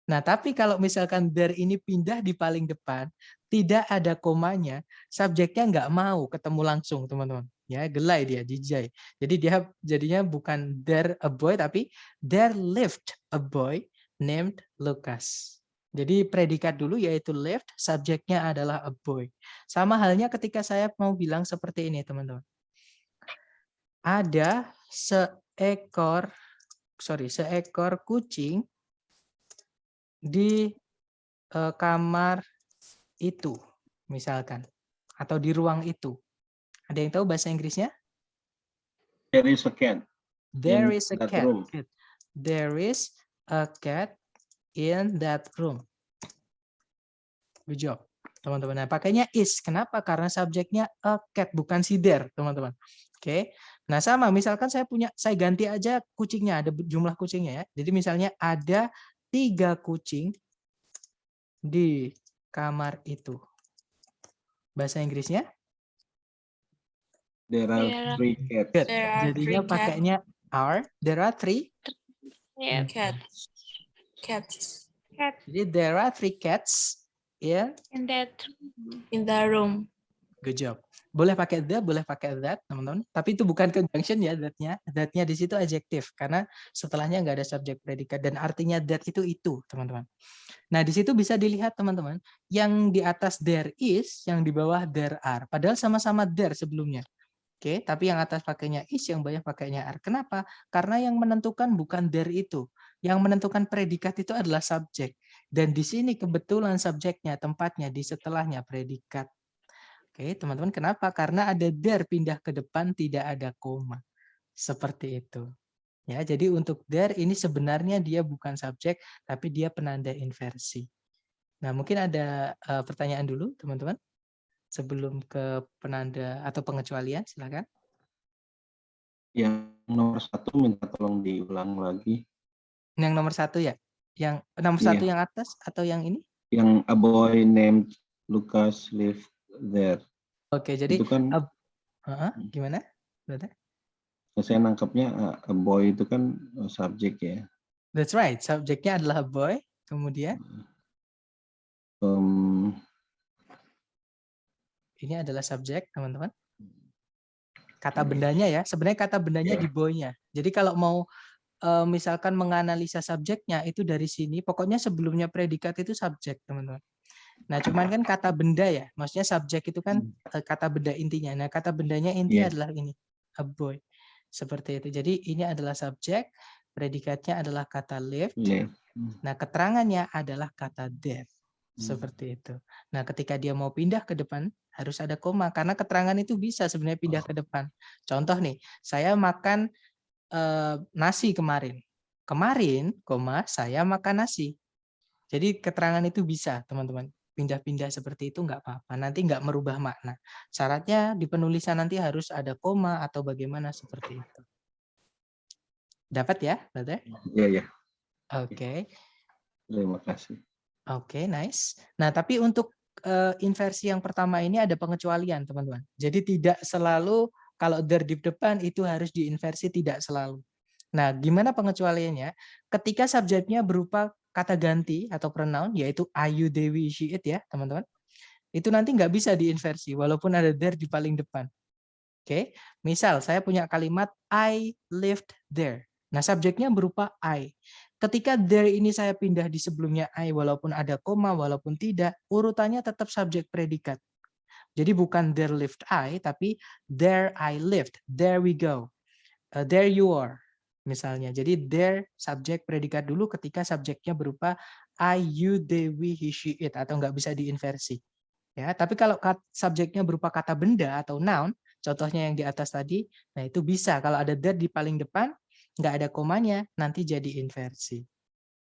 Nah, tapi kalau misalkan there ini pindah di paling depan, tidak ada komanya, subjeknya nggak mau ketemu langsung, teman-teman. Ya, gelai dia, jijai. Jadi dia jadinya bukan there a boy, tapi there lived a boy named Lucas. Jadi predikat dulu yaitu lived, subjeknya adalah a boy. Sama halnya ketika saya mau bilang seperti ini, teman-teman. Ada seekor kucing di kamar itu, misalkan, atau di ruang itu. Ada yang tahu bahasa Inggrisnya? There is a cat. There In is a that cat. room. There is a cat in that room. Good job, teman-teman. Nah, pakainya is. Kenapa? Karena subjeknya a cat, bukan si there, teman-teman. Oke. Nah, sama. Misalkan saya ganti aja kucingnya, ada jumlah kucingnya ya. Jadi misalnya ada 3 kucing di kamar itu. Bahasa Inggrisnya? There are 3 cats. Good. There are Jadinya 3 pakainya are. There are 3. Ya, cats. Cats Jadi there are 3 cats in in the room. good job. Boleh pakai the, boleh pakai that, teman-teman. Tapi itu bukan conjunction ya, that-nya. That-nya di situ adjektif karena setelahnya nggak ada subjek predikat dan artinya that itu, teman-teman. Nah, di situ bisa dilihat, teman-teman, yang di atas there is, yang di bawah there are. Padahal sama-sama there sebelumnya. Oke, tapi yang atas pakainya is, yang bawah pakainya are. Kenapa? Karena yang menentukan bukan there itu. Yang menentukan predikat itu adalah subjek. Dan di sini kebetulan subjeknya, tempatnya di setelahnya predikat. Oke, teman-teman, kenapa? Karena ada there pindah ke depan, tidak ada koma. Seperti itu. Ya, jadi untuk there ini sebenarnya dia bukan subjek, tapi dia penanda inversi. Nah, mungkin ada pertanyaan dulu, teman-teman. Sebelum ke penanda atau pengecualian, silakan. Yang nomor 1 minta tolong diulang lagi. Yang nomor 1 ya? Yang nomor 1 yang atas atau yang ini? Yang a boy named Lucas lived there. Oke, jadi Itu kan gimana? Berarti? saya nangkapnya a boy itu kan subjek ya. That's right. Subjeknya adalah a boy. Kemudian ini adalah subjek, teman-teman. Kata bendanya ya. Sebenarnya kata bendanya di boy-nya. Jadi kalau mau misalkan menganalisa subjeknya itu dari sini, pokoknya sebelumnya predikat itu subjek, teman-teman. Nah, cuman kan kata benda ya, maksudnya subjek itu kan kata benda intinya. Nah, kata bendanya intinya adalah ini, a boy. Seperti itu. Jadi ini adalah subjek, predikatnya adalah kata lived. Nah, keterangannya adalah kata there. Seperti itu. Nah, ketika dia mau pindah ke depan, harus ada koma. Karena keterangan itu bisa sebenarnya pindah ke depan. Contoh nih, saya makan nasi kemarin. Kemarin, koma, saya makan nasi. Jadi keterangan itu bisa, teman-teman. Pindah-pindah seperti itu nggak apa-apa. Nanti nggak merubah makna. Syaratnya di penulisan nanti harus ada koma atau bagaimana seperti itu. Dapat ya, Brother? Iya. Oke. Terima kasih. Oke, nice. Nah, tapi untuk inversi yang pertama ini ada pengecualian, teman-teman. Jadi tidak selalu kalau there di depan itu harus diinversi, tidak selalu. Nah, gimana pengecualiannya? Ketika subjeknya berupa kata ganti atau pronoun, yaitu I, you, they, we, she, it ya, teman-teman. Itu nanti nggak bisa diinversi, walaupun ada there di paling depan. Oke, misal saya punya kalimat I lived there. Nah, subjeknya berupa I. Ketika there ini saya pindah di sebelumnya I, walaupun ada koma, walaupun tidak, urutannya tetap subjek predikat. Jadi bukan there lived I, tapi there I lived. There we go. There you are. Misalnya, jadi there subjek predikat dulu ketika subjeknya berupa I, you, they, we, he, she, it, atau nggak bisa diinversi. Ya, tapi kalau subjeknya berupa kata benda atau noun, contohnya yang di atas tadi, nah itu bisa. Kalau ada there di paling depan, nggak ada komanya, nanti jadi inversi.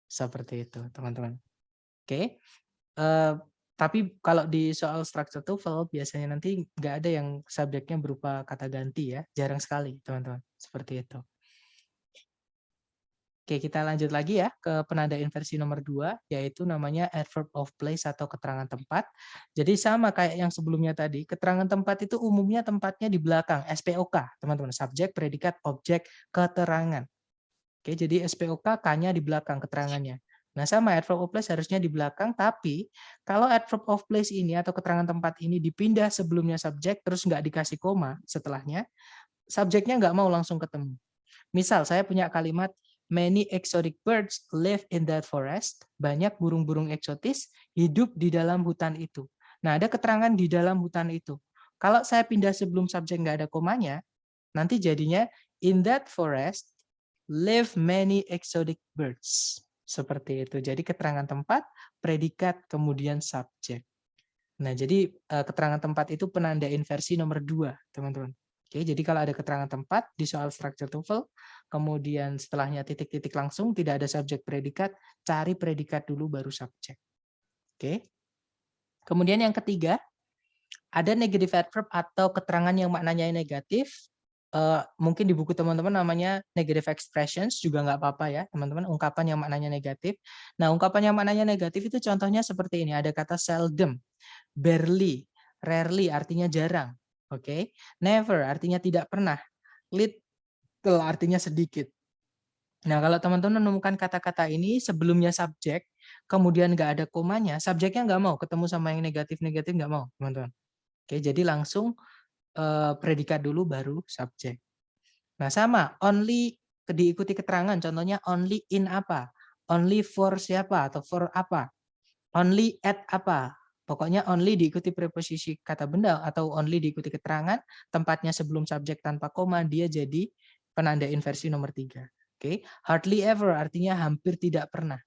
Seperti itu, teman-teman. Oke. Tapi kalau di soal structure TOEFL biasanya nanti nggak ada yang subjeknya berupa kata ganti ya, jarang sekali teman-teman, seperti itu. Oke, kita lanjut lagi ya ke penanda inversi nomor 2, yaitu namanya adverb of place atau keterangan tempat. Jadi sama kayak yang sebelumnya tadi, keterangan tempat itu umumnya tempatnya di belakang, SPOK, teman-teman, subjek, predikat, objek, keterangan. Oke, jadi SPOK, K-nya di belakang keterangannya. Nah, sama adverb of place harusnya di belakang, tapi kalau adverb of place ini atau keterangan tempat ini dipindah sebelumnya subjek, terus nggak dikasih koma setelahnya, subjeknya nggak mau langsung ketemu. Misal, saya punya kalimat, many exotic birds live in that forest. Banyak burung-burung eksotis hidup di dalam hutan itu. Nah, ada keterangan di dalam hutan itu. Kalau saya pindah sebelum subjek nggak ada komanya, nanti jadinya, in that forest live many exotic birds. Seperti itu. Jadi keterangan tempat, predikat, kemudian subjek. Nah, jadi keterangan tempat itu penanda inversi nomor 2, teman-teman. Oke, jadi kalau ada keterangan tempat di soal structure TOEFL, kemudian setelahnya titik-titik langsung, tidak ada subjek predikat, cari predikat dulu baru subjek. Oke. Kemudian yang ketiga, ada negative adverb atau keterangan yang maknanya negatif. Mungkin di buku teman-teman namanya negative expressions, juga nggak apa-apa ya, teman-teman, ungkapan yang maknanya negatif. Nah, ungkapan yang maknanya negatif itu contohnya seperti ini, ada kata seldom, barely, rarely artinya jarang. Oke, never artinya tidak pernah, little artinya sedikit. Nah, kalau teman-teman menemukan kata-kata ini sebelumnya subjek, kemudian nggak ada komanya, subjeknya nggak mau ketemu sama yang negatif-negatif, nggak mau, teman-teman. Oke, jadi langsung predikat dulu baru subjek. Nah, sama, only diikuti keterangan, contohnya only in apa, only for siapa atau for apa, only at apa. Pokoknya only diikuti preposisi kata benda atau only diikuti keterangan, tempatnya sebelum subjek tanpa koma, dia jadi penanda inversi nomor 3. Oke, hardly ever artinya hampir tidak pernah.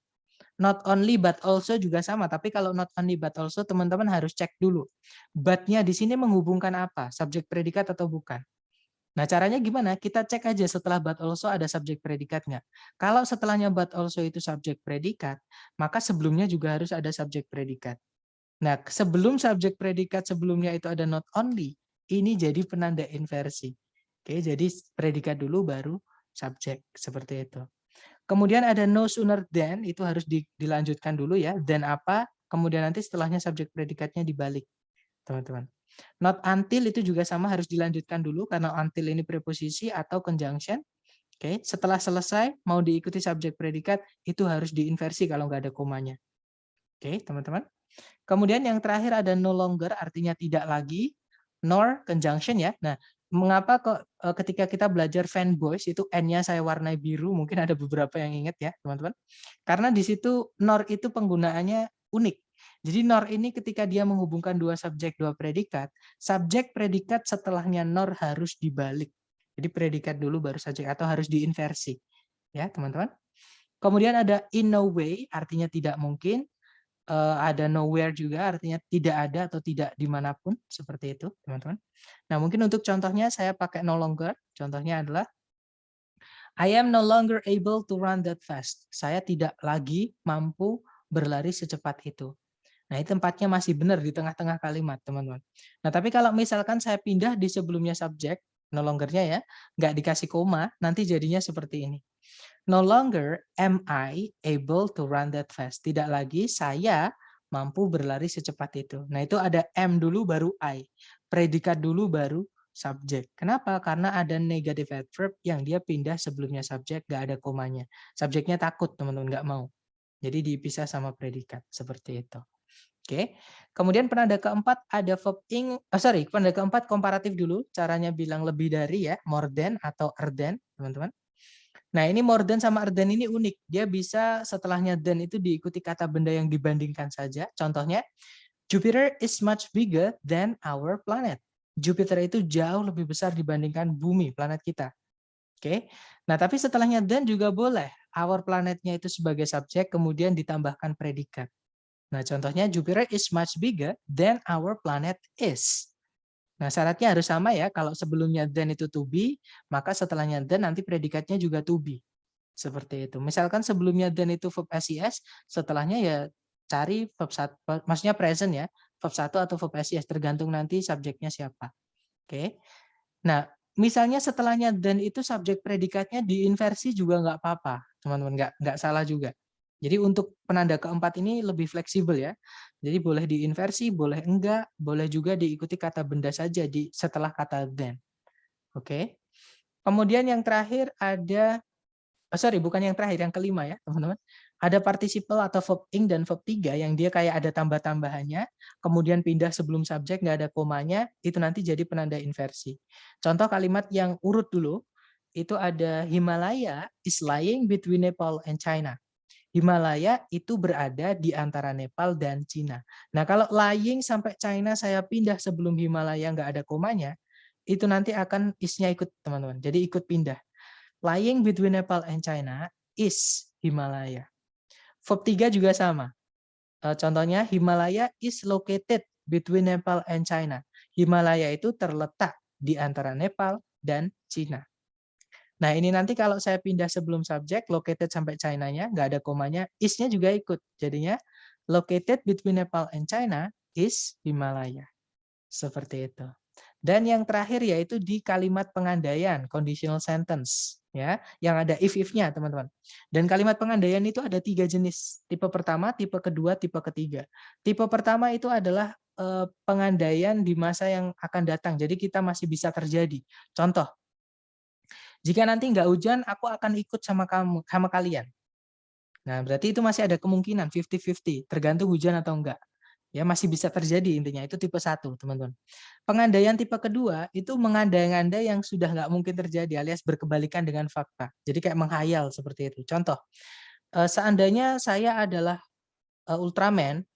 Not only but also juga sama, tapi kalau not only but also teman-teman harus cek dulu. But-nya di sini menghubungkan apa? Subjek predikat atau bukan? Nah, caranya gimana? Kita cek aja setelah but also ada subjek predikat nggak? Kalau setelahnya but also itu subjek predikat, maka sebelumnya juga harus ada subjek predikat. Nah, sebelum subjek predikat sebelumnya itu ada not only, ini jadi penanda inversi. Oke, jadi predikat dulu baru subjek, seperti itu. Kemudian ada no sooner than, itu harus dilanjutkan dulu ya, then apa, kemudian nanti setelahnya subjek predikatnya dibalik, teman-teman. Not until itu juga sama harus dilanjutkan dulu, karena until ini preposisi atau conjunction. Oke, setelah selesai, mau diikuti subjek predikat, itu harus diinversi kalau nggak ada komanya. Oke, teman-teman. Kemudian yang terakhir ada no longer, artinya tidak lagi, nor conjunction ya. Nah, mengapa kok ketika kita belajar fanboys itu N-nya saya warnai biru, mungkin ada beberapa yang ingat ya, teman-teman. Karena di situ nor itu penggunaannya unik. Jadi nor ini ketika dia menghubungkan dua subjek, dua predikat, subjek predikat setelahnya nor harus dibalik. Jadi predikat dulu baru subjek atau harus diinversi. Ya, teman-teman. Kemudian ada in no way, artinya tidak mungkin. Ada nowhere juga, artinya tidak ada atau tidak dimanapun, seperti itu, teman-teman. Nah, mungkin untuk contohnya saya pakai no longer. Contohnya adalah, I am no longer able to run that fast. Saya tidak lagi mampu berlari secepat itu. Nah, ini tempatnya masih benar di tengah-tengah kalimat, teman-teman. Nah, tapi kalau misalkan saya pindah di sebelumnya subjek, no longer-nya ya, nggak dikasih koma, nanti jadinya seperti ini. No longer am I able to run that fast. Tidak lagi saya mampu berlari secepat itu. Nah, itu ada am dulu baru I. Predikat dulu baru subjek. Kenapa? Karena ada negative adverb yang dia pindah sebelumnya subjek, nggak ada komanya. Subjeknya takut, teman-teman, nggak mau. Jadi dipisah sama predikat. Seperti itu. Oke. Kemudian penanda keempat ada verb penanda keempat komparatif dulu. Caranya bilang lebih dari ya, more than atau other than, teman-teman. Nah, ini more than sama other than ini unik. Dia bisa setelahnya than itu diikuti kata benda yang dibandingkan saja. Contohnya, Jupiter is much bigger than our planet. Jupiter itu jauh lebih besar dibandingkan bumi, planet kita. Oke. Nah, tapi setelahnya than juga boleh. Our planetnya itu sebagai subjek, kemudian ditambahkan predikat. Nah, contohnya Jupiter is much bigger than our planet is. Nah, syaratnya harus sama ya. Kalau sebelumnya than itu to be, maka setelahnya than nanti predikatnya juga to be. Seperti itu. Misalkan sebelumnya than itu verb SES, setelahnya ya cari verb 1, maksudnya present ya, verb 1 atau verb SIS, tergantung nanti subjeknya siapa. Oke. Nah, misalnya setelahnya dan itu subjek predikatnya diinversi juga nggak apa-apa, teman-teman, nggak salah juga. Jadi untuk penanda keempat ini lebih fleksibel ya. Jadi boleh diinversi, boleh enggak, boleh juga diikuti kata benda saja di setelah kata then. Oke. Kemudian yang terakhir ada, bukan yang terakhir, yang kelima ya teman-teman. Ada participle atau verb ing dan verb 3 yang dia kayak ada tambah-tambahannya, kemudian pindah sebelum subjek, nggak ada komanya, itu nanti jadi penanda inversi. Contoh kalimat yang urut dulu, itu ada Himalaya is lying between Nepal and China. Himalaya itu berada di antara Nepal dan Cina. Nah, kalau lying sampai China saya pindah sebelum Himalaya nggak ada komanya, itu nanti akan is-nya ikut, teman-teman. Jadi ikut pindah. Lying between Nepal and China is Himalaya. Verb 3 juga sama. Contohnya, Himalaya is located between Nepal and China. Himalaya itu terletak di antara Nepal dan Cina. Nah, ini nanti kalau saya pindah sebelum subjek, located sampai China-nya, nggak ada komanya, is-nya juga ikut. Jadinya, located between Nepal and China is Himalaya. Seperti itu. Dan yang terakhir yaitu di kalimat pengandaian, conditional sentence, ya, yang ada if-nya, teman-teman. Dan kalimat pengandaian itu ada 3 jenis. Tipe pertama, tipe kedua, tipe ketiga. Tipe pertama itu adalah pengandaian di masa yang akan datang. Jadi kita masih bisa terjadi. Contoh, jika nanti nggak hujan, aku akan ikut sama kalian. Nah, berarti itu masih ada kemungkinan 50-50, tergantung hujan atau enggak. Ya, masih bisa terjadi intinya, itu tipe 1, teman-teman. Pengandaian tipe kedua, itu mengandai-andai yang sudah nggak mungkin terjadi, alias berkebalikan dengan fakta. Jadi kayak menghayal seperti itu. Contoh, seandainya saya adalah Ultraman,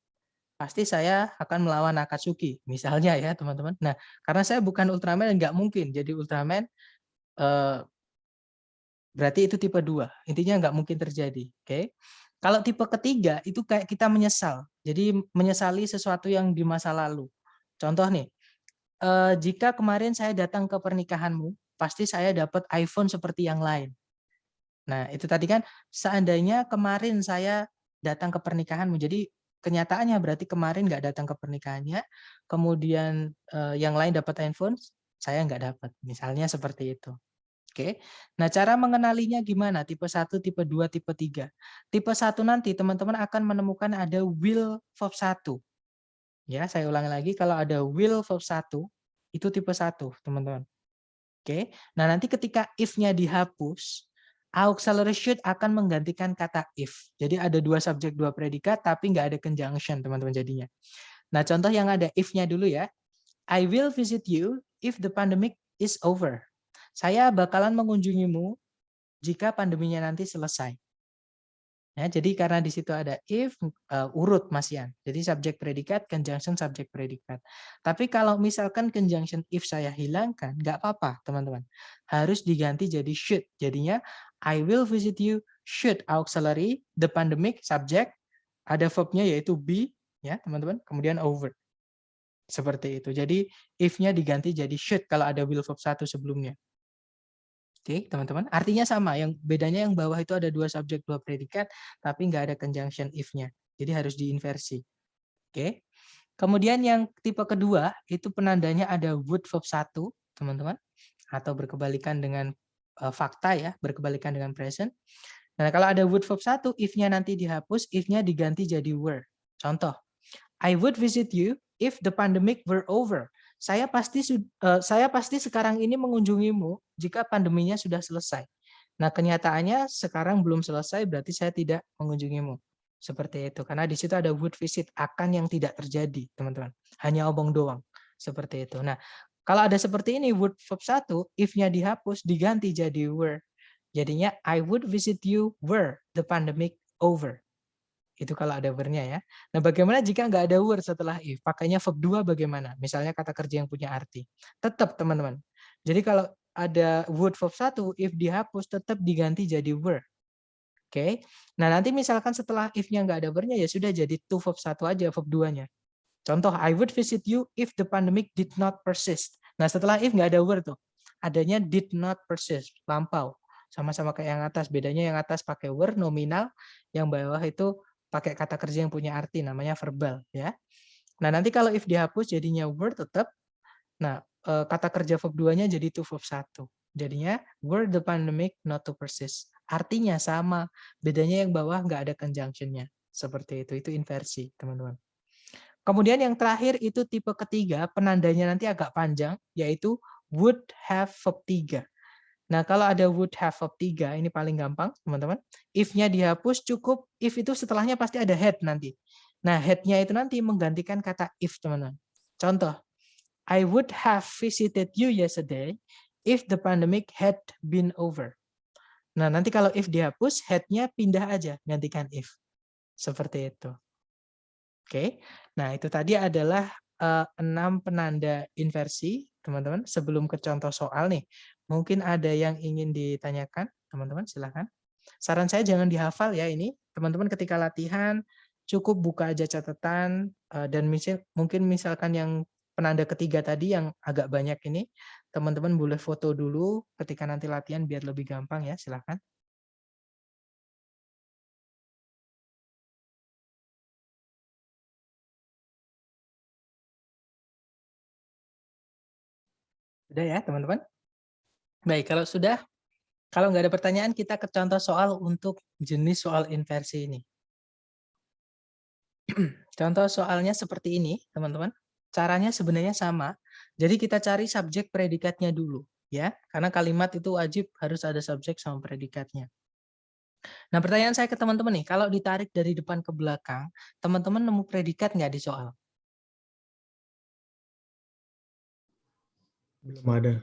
pasti saya akan melawan Akatsuki, misalnya ya, teman-teman. Nah, karena saya bukan Ultraman, nggak mungkin jadi Ultraman, berarti itu tipe 2. Intinya nggak mungkin terjadi. Oke. Kalau tipe ketiga itu kayak kita menyesal. Jadi menyesali sesuatu yang di masa lalu. Contoh nih, jika kemarin saya datang ke pernikahanmu, pasti saya dapat iPhone seperti yang lain. Nah, itu tadi kan seandainya kemarin saya datang ke pernikahanmu. Jadi kenyataannya berarti kemarin nggak datang ke pernikahannya, kemudian yang lain dapat iPhone, saya nggak dapat. Misalnya seperti itu. Oke. Nah, cara mengenalinya gimana? Tipe 1, tipe 2, tipe 3. Tipe 1 nanti teman-teman akan menemukan ada will verb 1. Ya, saya ulangi lagi, kalau ada will verb 1 itu tipe 1, teman-teman. Oke. Nah, nanti ketika if-nya dihapus, auxiliary should akan menggantikan kata if. Jadi ada 2 subjek, 2 predikat tapi nggak ada conjunction, teman-teman jadinya. Nah, contoh yang ada if-nya dulu ya. I will visit you if the pandemic is over. Saya bakalan mengunjungimu jika pandeminya nanti selesai. Ya, jadi karena di situ ada if, urut Mas Yan. Jadi subjek predikat, conjunction subjek predikat. Tapi kalau misalkan conjunction if saya hilangkan, nggak apa-apa teman-teman. Harus diganti jadi should. Jadinya I will visit you should auxiliary, the pandemic subject, ada verb-nya yaitu be, ya teman-teman. Kemudian over. Seperti itu. Jadi if-nya diganti jadi should kalau ada will verb 1 sebelumnya. Oke, teman-teman. Artinya sama, yang bedanya yang bawah itu ada 2 subjek, 2 predikat, tapi nggak ada conjunction if-nya. Jadi harus diinversi. Oke. Kemudian yang tipe kedua, itu penandanya ada would verb 1, teman-teman. Atau berkebalikan dengan fakta ya, berkebalikan dengan present. Nah, kalau ada would verb 1, if-nya nanti dihapus, if-nya diganti jadi were. Contoh, I would visit you if the pandemic were over. Saya pasti sekarang ini mengunjungimu jika pandeminya sudah selesai. Nah, kenyataannya sekarang belum selesai, berarti saya tidak mengunjungimu. Seperti itu. Karena di situ ada would visit, akan yang tidak terjadi, teman-teman. Hanya omong doang. Seperti itu. Nah, kalau ada seperti ini, would verb 1, if-nya dihapus, diganti jadi were. Jadinya, I would visit you were the pandemic over. Itu kalau ada were-nya ya. Nah, bagaimana jika nggak ada were setelah if? Pakainya verb 2 bagaimana? Misalnya kata kerja yang punya arti. Tetap, teman-teman. Jadi kalau ada would verb 1, if dihapus, tetap diganti jadi were. Oke. Nah, nanti misalkan setelah if-nya nggak ada were-nya, ya sudah jadi to verb 1 aja, verb 2-nya. Contoh, I would visit you if the pandemic did not persist. Nah, setelah if nggak ada were tuh. Adanya did not persist, lampau. Sama-sama kayak yang atas. Bedanya yang atas pakai were, nominal. Yang bawah itu pakai kata kerja yang punya arti namanya verbal ya. Nah, nanti kalau if dihapus jadinya were tetap. Nah, kata kerja verb 2-nya jadi to verb 1. Jadinya were the pandemic not to persist. Artinya sama, bedanya yang bawah nggak ada conjunction-nya. Seperti itu inversi, teman-teman. Kemudian yang terakhir itu tipe ketiga, penandanya nanti agak panjang, yaitu would have verb 3. Nah, kalau ada would have verb 3, ini paling gampang, teman-teman. If-nya dihapus cukup, if itu setelahnya pasti ada had nanti. Nah, had-nya itu nanti menggantikan kata if, teman-teman. Contoh, I would have visited you yesterday if the pandemic had been over. Nah, nanti kalau if dihapus, had-nya pindah aja, gantikan if. Seperti itu. Oke, nah itu tadi adalah 6 penanda inversi, teman-teman. Sebelum ke contoh soal nih, mungkin ada yang ingin ditanyakan, teman-teman, silakan. Saran saya jangan dihafal ya ini, teman-teman ketika latihan cukup buka aja catatan dan mungkin misalkan yang penanda ketiga tadi yang agak banyak ini, teman-teman boleh foto dulu ketika nanti latihan biar lebih gampang ya, silakan. Sudah ya, teman-teman? Baik, kalau sudah, kalau nggak ada pertanyaan, kita ke contoh soal untuk jenis soal inversi ini. Contoh soalnya seperti ini, teman-teman. Caranya sebenarnya sama. Jadi kita cari subjek predikatnya dulu, ya. Karena kalimat itu wajib harus ada subjek sama predikatnya. Nah, pertanyaan saya ke teman-teman nih, kalau ditarik dari depan ke belakang, teman-teman nemu predikat nggak di soal? Belum ada.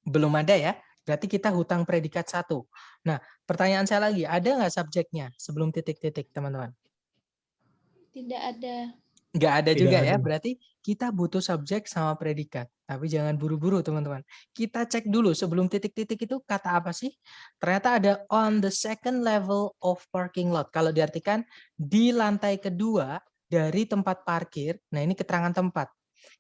Belum ada ya? Berarti kita hutang predikat 1. Nah, pertanyaan saya lagi, ada nggak subjeknya sebelum titik-titik, teman-teman? Tidak ada. Nggak ada Tidak juga ada. ya, berarti kita butuh subjek sama predikat. Tapi jangan buru-buru, teman-teman. Kita cek dulu sebelum titik-titik itu kata apa sih? Ternyata ada on the second level of parking lot. Kalau diartikan di lantai kedua dari tempat parkir, nah ini keterangan tempat.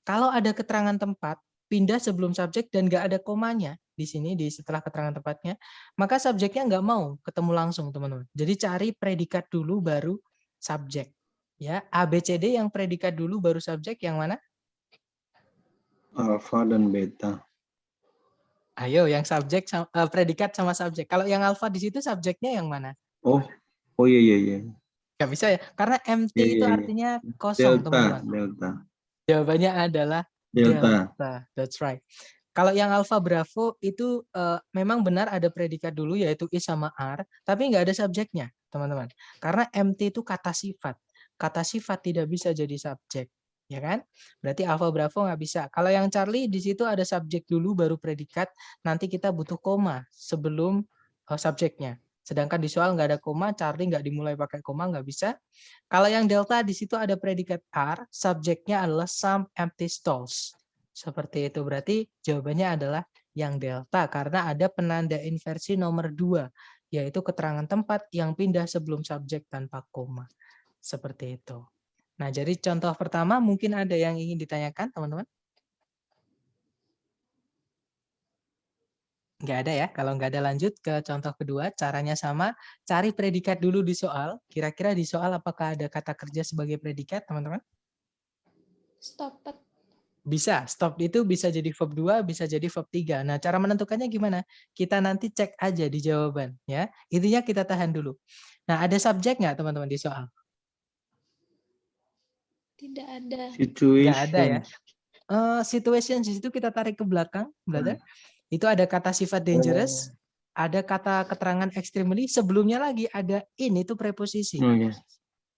Kalau ada keterangan tempat, pindah sebelum subjek dan nggak ada komanya di sini di setelah keterangan tempatnya, maka subjeknya nggak mau ketemu langsung, teman-teman. Jadi cari predikat dulu baru subjek. Ya, ABCD yang predikat dulu baru subjek yang mana? Alfa dan beta. Ayo, yang subjek predikat sama subjek. Kalau yang alfa di situ subjeknya yang mana? Oh iya. Nggak bisa ya, karena MT Iya, itu iya. artinya kosong, teman-teman. Delta. Jawabannya adalah delta. That's right. Kalau yang alfa bravo itu memang benar ada predikat dulu yaitu is sama are, tapi nggak ada subjeknya, teman-teman. Karena MT itu kata sifat. Kata sifat tidak bisa jadi subjek, ya kan? Berarti alfa bravo nggak bisa. Kalau yang Charlie di situ ada subjek dulu baru predikat, nanti kita butuh koma sebelum subjeknya. Sedangkan di soal nggak ada koma, Charlie nggak dimulai pakai koma, nggak bisa. Kalau yang delta di situ ada predikat are, subjeknya adalah some empty stalls. Seperti itu, berarti jawabannya adalah yang delta karena ada penanda inversi nomor 2, yaitu keterangan tempat yang pindah sebelum subjek tanpa koma. Seperti itu. Nah, jadi contoh pertama mungkin ada yang ingin ditanyakan, teman-teman? Nggak ada ya. Kalau nggak ada lanjut ke contoh kedua, caranya sama. Cari predikat dulu di soal. Kira-kira di soal apakah ada kata kerja sebagai predikat, teman-teman? Stopped. Bisa. Stop itu bisa jadi verb 2, bisa jadi verb 3. Nah, cara menentukannya gimana? Kita nanti cek aja di jawaban. Ya. Intinya kita tahan dulu. Nah, ada subjek nggak, teman-teman, di soal? Tidak ada. Nggak ada ya. Situations. Situations di situ kita tarik ke belakang, brother. Itu ada kata sifat dangerous, ada kata keterangan extremely, sebelumnya lagi ada in, itu preposisi.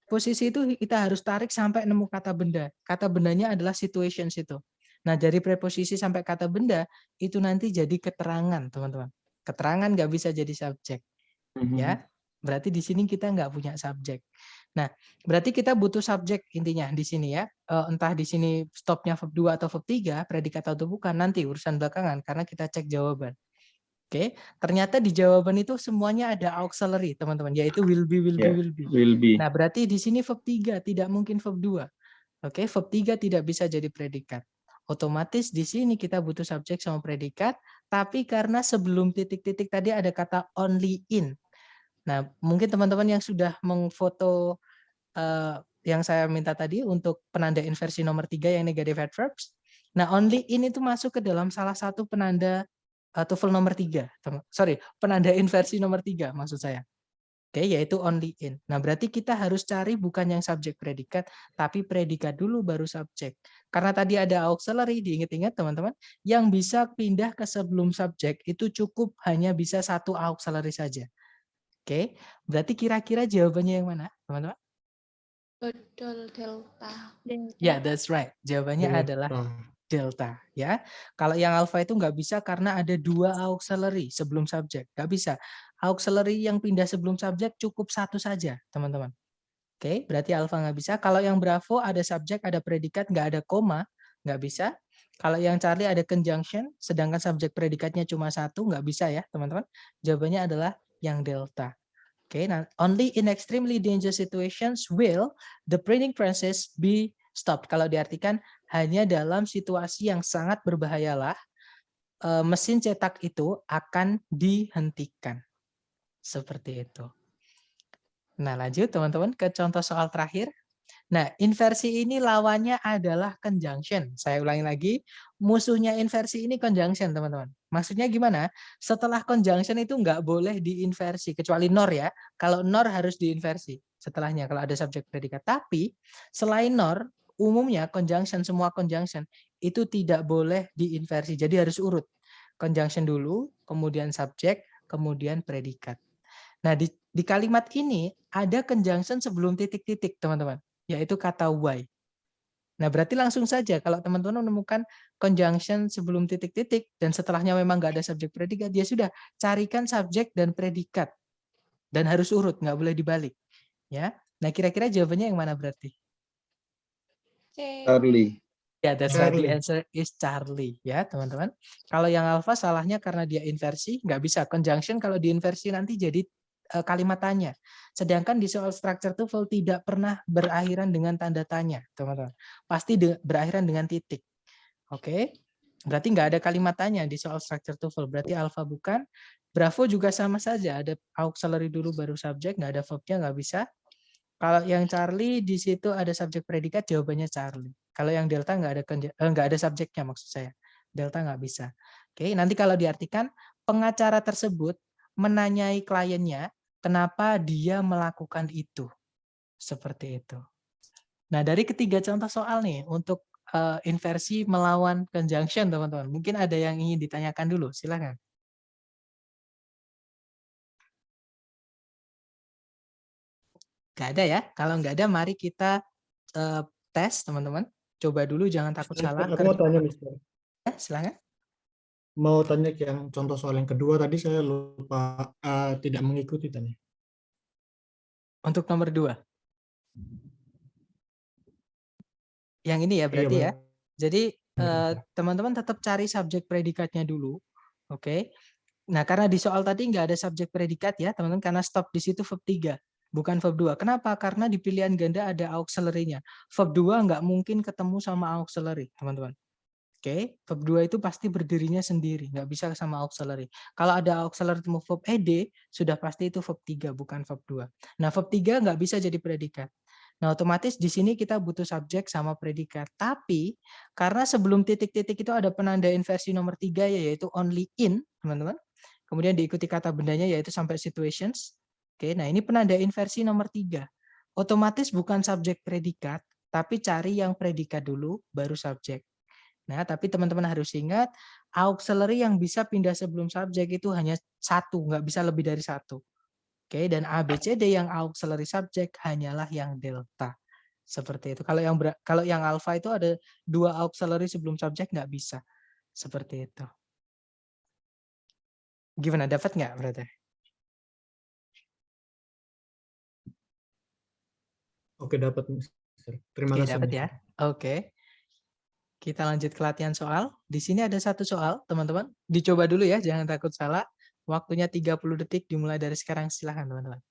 Posisi itu kita harus tarik sampai nemu kata benda. Kata bendanya adalah situations itu. Nah, dari preposisi sampai kata benda, itu nanti jadi keterangan, teman-teman. Keterangan nggak bisa jadi subjek. Ya, berarti di sini kita nggak punya subjek. Nah, berarti kita butuh subjek intinya di sini ya. Entah di sini stopnya verb 2 atau verb 3, predikat atau bukan, nanti urusan belakangan karena kita cek jawaban. Oke, ternyata di jawaban itu semuanya ada auxiliary, teman-teman, yaitu will be. Will be. Nah, berarti di sini verb 3 tidak mungkin verb 2. Oke, verb 3 tidak bisa jadi predikat. Otomatis di sini kita butuh subjek sama predikat, tapi karena sebelum titik-titik tadi ada kata only in. Nah, mungkin teman-teman yang sudah mengfoto yang saya minta tadi untuk penanda inversi nomor 3 yang negative adverbs. Nah, only in itu masuk ke dalam salah satu penanda TOEFL nomor 3. Sorry, penanda inversi nomor 3 maksud saya. Oke, yaitu only in. Nah, berarti kita harus cari bukan yang subjek predikat, tapi predikat dulu baru subjek. Karena tadi ada auxiliary, diingat-ingat teman-teman, yang bisa pindah ke sebelum subjek itu cukup hanya bisa satu auxiliary saja. Oke, berarti kira-kira jawabannya yang mana, teman-teman? Betul, delta. Ya, that's right. Jawabannya adalah delta. Ya, kalau yang alpha itu nggak bisa karena ada 2 auxiliary sebelum subjek. Nggak bisa. Auxiliary yang pindah sebelum subjek cukup satu saja, teman-teman. Oke, berarti alpha nggak bisa. Kalau yang bravo ada subjek, ada predikat, nggak ada koma, nggak bisa. Kalau yang Charlie ada conjunction, sedangkan subjek predikatnya cuma satu, nggak bisa ya, teman-teman. Jawabannya adalah yang delta. Oke, nah, only in extremely dangerous situations will the printing process be stopped. Kalau diartikan hanya dalam situasi yang sangat berbahayalah mesin cetak itu akan dihentikan. Seperti itu. Nah, lanjut teman-teman ke contoh soal terakhir. Nah, inversi ini lawannya adalah conjunction. Saya ulangi lagi, musuhnya inversi ini conjunction, teman-teman. Maksudnya gimana? Setelah conjunction itu nggak boleh diinversi, kecuali nor ya. Kalau nor harus diinversi setelahnya, kalau ada subjek predikat. Tapi selain nor, umumnya conjunction, semua conjunction, itu tidak boleh diinversi. Jadi harus urut. Conjunction dulu, kemudian subjek, kemudian predikat. Nah, di kalimat ini ada conjunction sebelum titik-titik, teman-teman, yaitu kata why. Nah, berarti langsung saja kalau teman-teman menemukan conjunction sebelum titik-titik dan setelahnya memang nggak ada subjek predikat, ya sudah, carikan subjek dan predikat. Dan harus urut, nggak boleh dibalik. Ya. Nah, kira-kira jawabannya yang mana berarti? C. Charlie. Ya, that's right. The Charlie. answer is Charlie, ya, teman-teman. Kalau yang alpha salahnya karena dia inversi, nggak bisa. Conjunction kalau diinversi nanti jadi kalimat tanya. Sedangkan di soal structure TOEFL tidak pernah berakhiran dengan tanda tanya, teman-teman. Pasti berakhiran dengan titik. Oke? Berarti nggak ada kalimat tanya di soal structure TOEFL. Berarti alpha bukan. Bravo juga sama saja. Ada auxiliary dulu baru subjek, nggak ada verbnya, nggak bisa. Kalau yang Charlie di situ ada subjek predikat, jawabannya Charlie. Kalau yang delta nggak ada subjeknya maksud saya. Delta nggak bisa. Oke, nanti kalau diartikan pengacara tersebut menanyai kliennya kenapa dia melakukan itu. Seperti itu. Nah, dari ketiga contoh soal nih untuk inversi melawan conjunction, teman-teman. Mungkin ada yang ingin ditanyakan dulu, silakan. Nggak ada ya? Kalau nggak ada, mari kita tes, teman-teman. Coba dulu, jangan takut salah. Aku mau tanya, Mister. Ya, silakan. Mau tanya yang contoh soal yang kedua tadi saya lupa tidak mengikuti tadi. Untuk nomor 2. Yang ini ya berarti ya. Jadi teman-teman tetap cari subjek predikatnya dulu. Oke. Nah, karena di soal tadi nggak ada subjek predikat ya, teman-teman, karena stop di situ verb 3, bukan verb 2. Kenapa? Karena di pilihan ganda ada auxiliary-nya. Verb 2 nggak mungkin ketemu sama auxiliary, teman-teman. Oke, verb 2 itu pasti berdirinya sendiri, nggak bisa sama auxiliary. Kalau ada auxiliary temu verb ed, sudah pasti itu verb 3, bukan verb 2. Nah, verb 3 nggak bisa jadi predikat. Nah, otomatis di sini kita butuh subjek sama predikat. Tapi, karena sebelum titik-titik itu ada penanda inversi nomor 3, yaitu only in, teman-teman. Kemudian diikuti kata bendanya, yaitu sampai situations. Oke, nah ini penanda inversi nomor 3. Otomatis bukan subjek predikat, tapi cari yang predikat dulu, baru subjek. Nah, tapi teman-teman harus ingat, auxiliary yang bisa pindah sebelum subjek itu hanya satu, nggak bisa lebih dari satu. Oke, dan ABCD yang auxiliary subject hanyalah yang delta. Seperti itu. Kalau yang alpha itu ada 2 auxiliary sebelum subjek, nggak bisa. Seperti itu. Gimana, dapat nggak berarti? Oke, dapat, Mister. Terima Oke, kasih, dapat ya. Mister. Oke. Kita lanjut ke latihan soal. Di sini ada satu soal, teman-teman. Dicoba dulu ya, jangan takut salah. Waktunya 30 detik dimulai dari sekarang. Silahkan, teman-teman.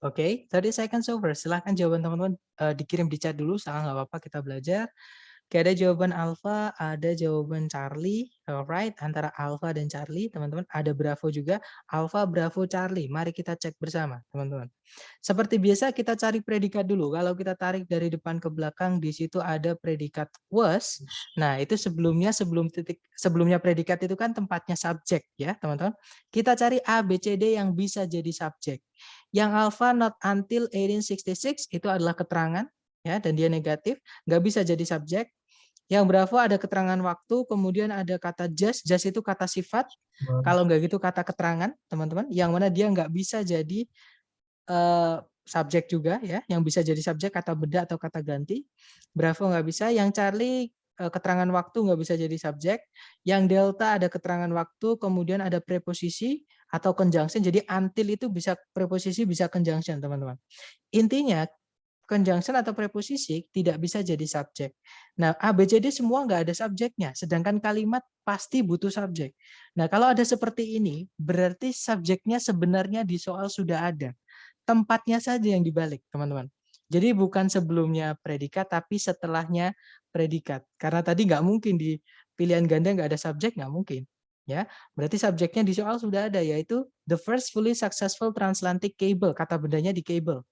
Oke, 30 seconds over. Silahkan jawaban teman-teman dikirim di chat dulu, salah nggak apa-apa, kita belajar. Oke, ada jawaban Alpha, ada jawaban Charlie, alright, antara Alpha dan Charlie, teman-teman. Ada Bravo juga, Alpha, Bravo, Charlie. Mari kita cek bersama, teman-teman. Seperti biasa kita cari predikat dulu. Kalau kita tarik dari depan ke belakang, di situ ada predikat was. Nah, itu sebelumnya predikat itu kan tempatnya subjek ya, teman-teman. Kita cari A, B, C, D yang bisa jadi subjek. Yang Alpha not until 1866 itu adalah keterangan ya, dan dia negatif, nggak bisa jadi subjek. Yang Bravo ada keterangan waktu, kemudian ada kata just itu kata sifat, kalau nggak gitu kata keterangan, teman-teman, yang mana dia nggak bisa jadi subjek juga ya, yang bisa jadi subjek kata beda atau kata ganti. Bravo nggak bisa, yang Charlie keterangan waktu nggak bisa jadi subjek, yang Delta ada keterangan waktu, kemudian ada preposisi atau conjunction, jadi until itu bisa preposisi, bisa conjunction, teman-teman. Intinya, conjunction atau preposisi tidak bisa jadi subjek. Nah, A, B, C, D semua nggak ada subjeknya, sedangkan kalimat pasti butuh subjek. Nah, kalau ada seperti ini, berarti subjeknya sebenarnya di soal sudah ada. Tempatnya saja yang dibalik, teman-teman. Jadi bukan sebelumnya predikat, tapi setelahnya predikat. Karena tadi nggak mungkin di pilihan ganda nggak ada subjek, nggak mungkin. Ya, berarti subjeknya di soal sudah ada, yaitu the first fully successful transatlantic cable. Kata bendanya di cable.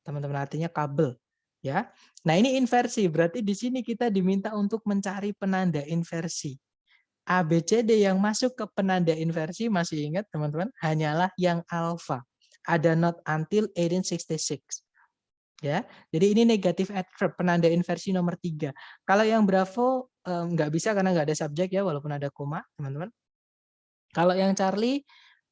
Teman-teman, artinya kabel ya. Nah, ini inversi, berarti di sini kita diminta untuk mencari penanda inversi. A, B, C, D yang masuk ke penanda inversi, masih ingat teman-teman, hanyalah yang alfa. Ada not until 1866. Ya, jadi ini negatif adverb, penanda inversi nomor 3. Kalau yang Bravo nggak bisa karena nggak ada subjek ya, walaupun ada koma, teman-teman. Kalau yang Charlie,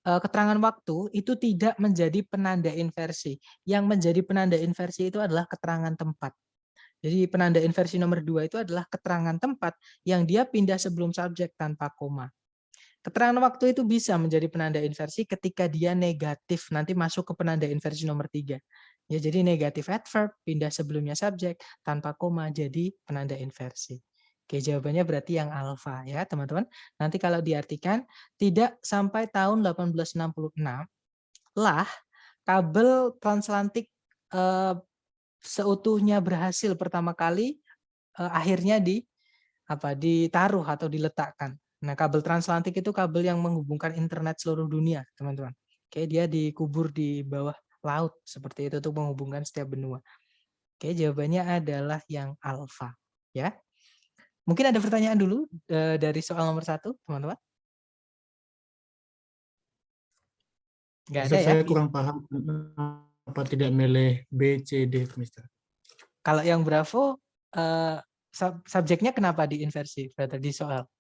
keterangan waktu itu tidak menjadi penanda inversi. Yang menjadi penanda inversi itu adalah keterangan tempat. Jadi penanda inversi nomor 2 itu adalah keterangan tempat yang dia pindah sebelum subjek tanpa koma. Keterangan waktu itu bisa menjadi penanda inversi ketika dia negatif, nanti masuk ke penanda inversi nomor 3. Ya, jadi negatif adverb, pindah sebelumnya subjek, tanpa koma, jadi penanda inversi. Oke, jawabannya berarti yang alfa ya, teman-teman. Nanti kalau diartikan, tidak sampai tahun 1866 lah kabel transatlantik seutuhnya berhasil pertama kali akhirnya ditaruh atau diletakkan. Nah, kabel transatlantik itu kabel yang menghubungkan internet seluruh dunia, teman-teman. Oke, dia dikubur di bawah laut seperti itu untuk menghubungkan setiap benua. Oke, jawabannya adalah yang alfa, ya. Mungkin ada pertanyaan dulu dari soal nomor 1, teman-teman? Nggak ada ya? Saya kurang paham apa tidak milih B, C, D, Mister. Kalau yang Bravo, subjeknya kenapa diinversi di soal?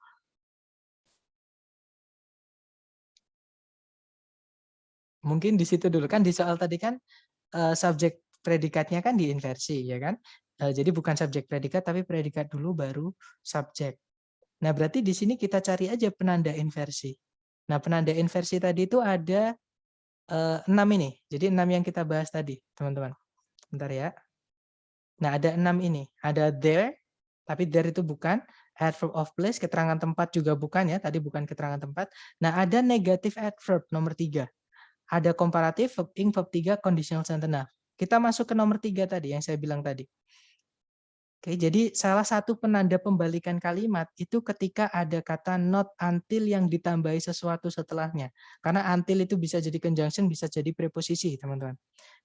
Mungkin di situ dulu, kan di soal tadi kan subjek predikatnya kan diinversi, ya kan? Jadi bukan subjek predikat, tapi predikat dulu baru subjek. Nah, berarti di sini kita cari aja penanda inversi. Nah, penanda inversi tadi itu ada 6 ini. Jadi 6 yang kita bahas tadi, teman-teman. Bentar ya. Nah, ada 6 ini. Ada there, tapi there itu bukan. Adverb of place, keterangan tempat juga bukan ya. Tadi bukan keterangan tempat. Nah, ada negative adverb nomor 3. Ada komparatif, verb ing, verb 3, conditional sentence. Nah, kita masuk ke nomor 3 tadi, yang saya bilang tadi. Oke, jadi salah satu penanda pembalikan kalimat itu ketika ada kata not until yang ditambahi sesuatu setelahnya. Karena until itu bisa jadi conjunction, bisa jadi preposisi, teman-teman.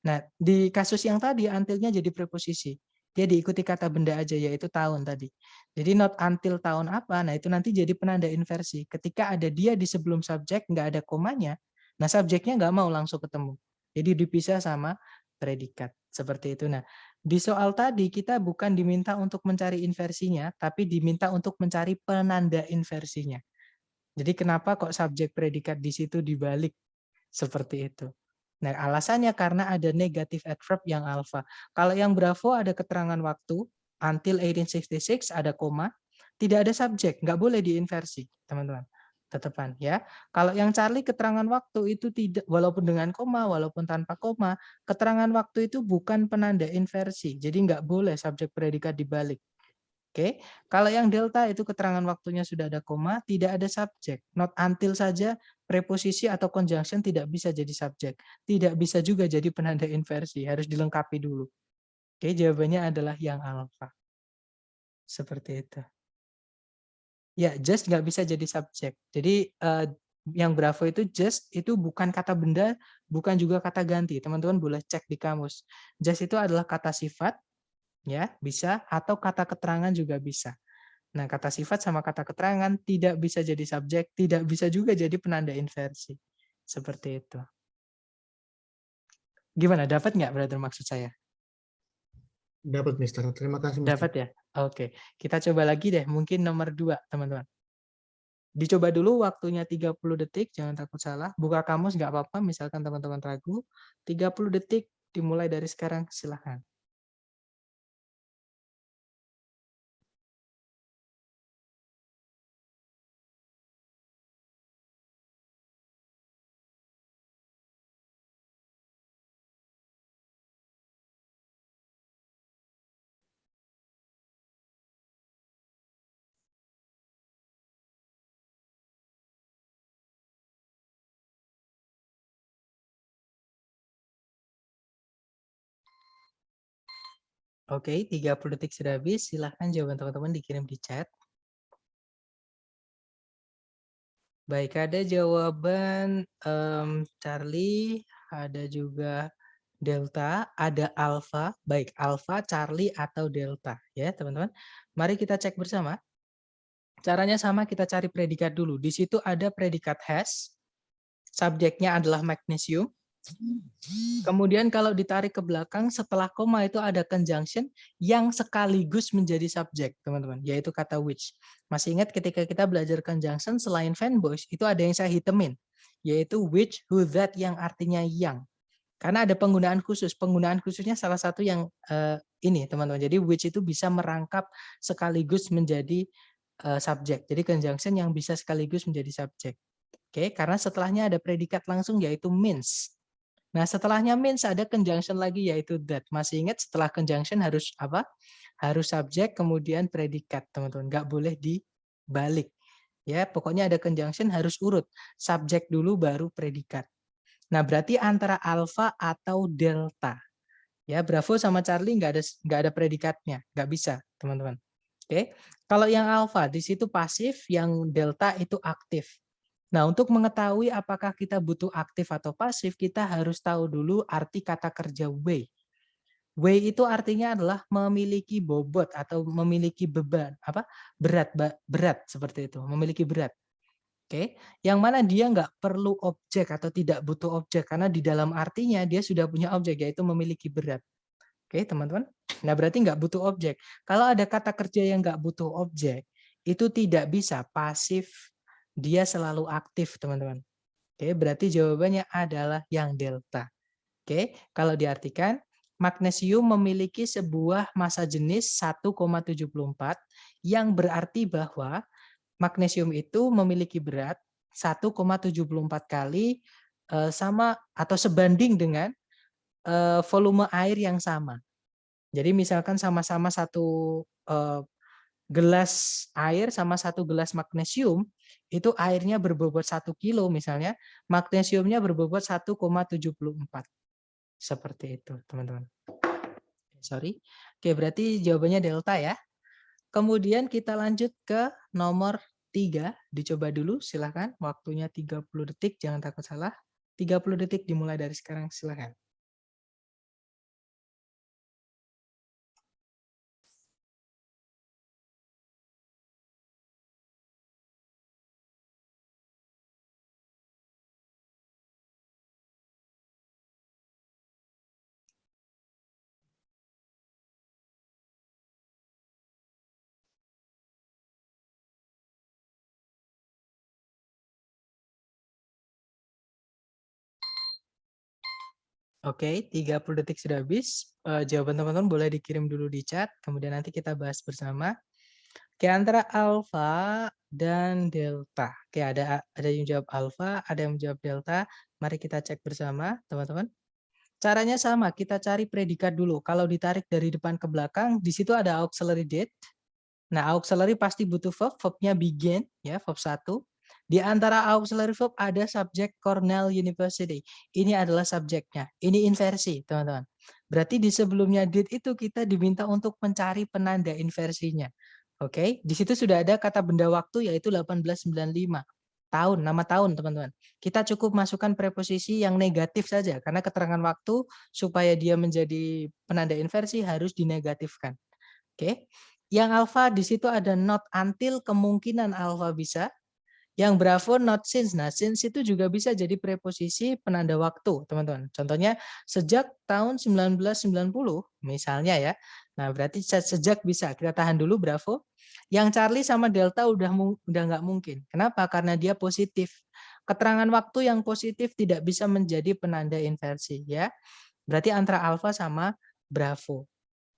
Nah, di kasus yang tadi, until-nya jadi preposisi. Dia diikuti kata benda aja, yaitu tahun tadi. Jadi not until tahun apa, nah itu nanti jadi penanda inversi. Ketika ada dia di sebelum subjek, nggak ada komanya, nah subjeknya nggak mau langsung ketemu. Jadi dipisah sama predikat. Seperti itu. Nah, di soal tadi kita bukan diminta untuk mencari inversinya, tapi diminta untuk mencari penanda inversinya. Jadi kenapa kok subjek predikat di situ dibalik seperti itu? Nah, alasannya karena ada negatif adverb yang alfa. Kalau yang Bravo ada keterangan waktu, until 1866 ada koma, tidak ada subjek, nggak boleh diinversi, teman-teman. Tetepan ya. Kalau yang Charlie keterangan waktu itu tidak, walaupun dengan koma, walaupun tanpa koma, keterangan waktu itu bukan penanda inversi. Jadi nggak boleh subjek predikat dibalik. Oke. Kalau yang Delta itu keterangan waktunya sudah ada koma, tidak ada subjek. Not until saja preposisi atau conjunction tidak bisa jadi subjek. Tidak bisa juga jadi penanda inversi, harus dilengkapi dulu. Oke, jawabannya adalah yang alfa. Seperti itu. Ya, just nggak bisa jadi subjek. Jadi yang Bravo itu just itu bukan kata benda, bukan juga kata ganti. Teman-teman boleh cek di kamus. Just itu adalah kata sifat, ya bisa, atau kata keterangan juga bisa. Nah, kata sifat sama kata keterangan tidak bisa jadi subjek, tidak bisa juga jadi penanda inversi. Seperti itu. Gimana, dapat nggak brother maksud saya? Dapat, Mister. Terima kasih, Mister. Dapat ya? Oke, kita coba lagi deh, mungkin nomor 2, teman-teman. Dicoba dulu waktunya 30 detik, jangan takut salah. Buka kamus nggak apa-apa, misalkan teman-teman ragu. 30 detik dimulai dari sekarang, silahkan. Oke, 30 detik sudah habis. Silahkan jawaban teman-teman dikirim di chat. Baik, ada jawaban Charlie, ada juga Delta, ada Alpha. Baik, Alpha, Charlie, atau Delta. Ya, teman-teman. Mari kita cek bersama. Caranya sama, kita cari predikat dulu. Di situ ada predikat has. Subjeknya adalah magnesium. Kemudian kalau ditarik ke belakang, setelah koma itu ada conjunction yang sekaligus menjadi subjek, teman-teman, yaitu kata which. Masih ingat ketika kita belajar conjunction, selain fanboys, itu ada yang saya hitemin, yaitu which, who, that, yang artinya yang. Karena ada penggunaan khusus. Penggunaan khususnya salah satu yang ini, teman-teman. Jadi which itu bisa merangkap sekaligus menjadi subjek. Jadi conjunction yang bisa sekaligus menjadi subjek. Oke, karena setelahnya ada predikat langsung yaitu means. Nah, setelahnya means ada conjunction lagi yaitu that. Masih ingat setelah conjunction harus apa? Harus subjek kemudian predikat, teman-teman. Nggak boleh dibalik. Ya, pokoknya ada conjunction harus urut. Subjek dulu baru predikat. Nah, berarti antara alpha atau delta. Ya, Bravo sama Charlie nggak ada predikatnya, nggak bisa, teman-teman. Oke. Kalau yang alpha di situ pasif, yang delta itu aktif. Nah, untuk mengetahui apakah kita butuh aktif atau pasif, kita harus tahu dulu arti kata kerja weigh. Weigh itu artinya adalah memiliki bobot atau memiliki beban, berat seperti itu, memiliki berat. Oke, yang mana dia nggak perlu objek atau tidak butuh objek karena di dalam artinya dia sudah punya objek yaitu memiliki berat. Oke, teman-teman. Nah, berarti nggak butuh objek. Kalau ada kata kerja yang nggak butuh objek, itu tidak bisa pasif. Dia selalu aktif, teman-teman. Oke, berarti jawabannya adalah yang delta. Oke, kalau diartikan, magnesium memiliki sebuah massa jenis 1,74 yang berarti bahwa magnesium itu memiliki berat 1,74 kali sama atau sebanding dengan volume air yang sama. Jadi misalkan sama-sama satu gelas air sama satu gelas magnesium, itu airnya berbobot 1 kilo misalnya, magnesiumnya berbobot 1,74. Seperti itu, teman-teman. Sorry. Oke, berarti jawabannya delta ya. Kemudian kita lanjut ke nomor 3. Dicoba dulu, silahkan. Waktunya 30 detik, jangan takut salah. 30 detik dimulai dari sekarang, silahkan. Oke, 30 detik sudah habis. Jawaban teman-teman boleh dikirim dulu di chat, kemudian nanti kita bahas bersama. Oke, antara alfa dan delta. Oke, ada yang jawab alfa, ada yang menjawab delta. Mari kita cek bersama, teman-teman. Caranya sama, kita cari predikat dulu. Kalau ditarik dari depan ke belakang, di situ ada auxiliary date. Nah, auxiliary pasti butuh verb, verbnya begin, ya, verb 1. Di antara auxiliary verb ada subjek Cornell University. Ini adalah subjeknya. Ini inversi, teman-teman. Berarti di sebelumnya did itu kita diminta untuk mencari penanda inversinya. Oke, di situ sudah ada kata benda waktu yaitu 1895. Tahun, nama tahun, teman-teman. Kita cukup masukkan preposisi yang negatif saja karena keterangan waktu supaya dia menjadi penanda inversi harus dinegatifkan. Oke. Yang alpha di situ ada not until, kemungkinan alpha bisa. Yang bravo not since. Nah, since itu juga bisa jadi preposisi penanda waktu, teman-teman. Contohnya sejak tahun 1990 misalnya ya. Nah, berarti sejak bisa. Kita tahan dulu bravo. Yang Charlie sama delta udah nggak mungkin. Kenapa? Karena dia positif. Keterangan waktu yang positif tidak bisa menjadi penanda inversi ya. Berarti antara alpha sama bravo.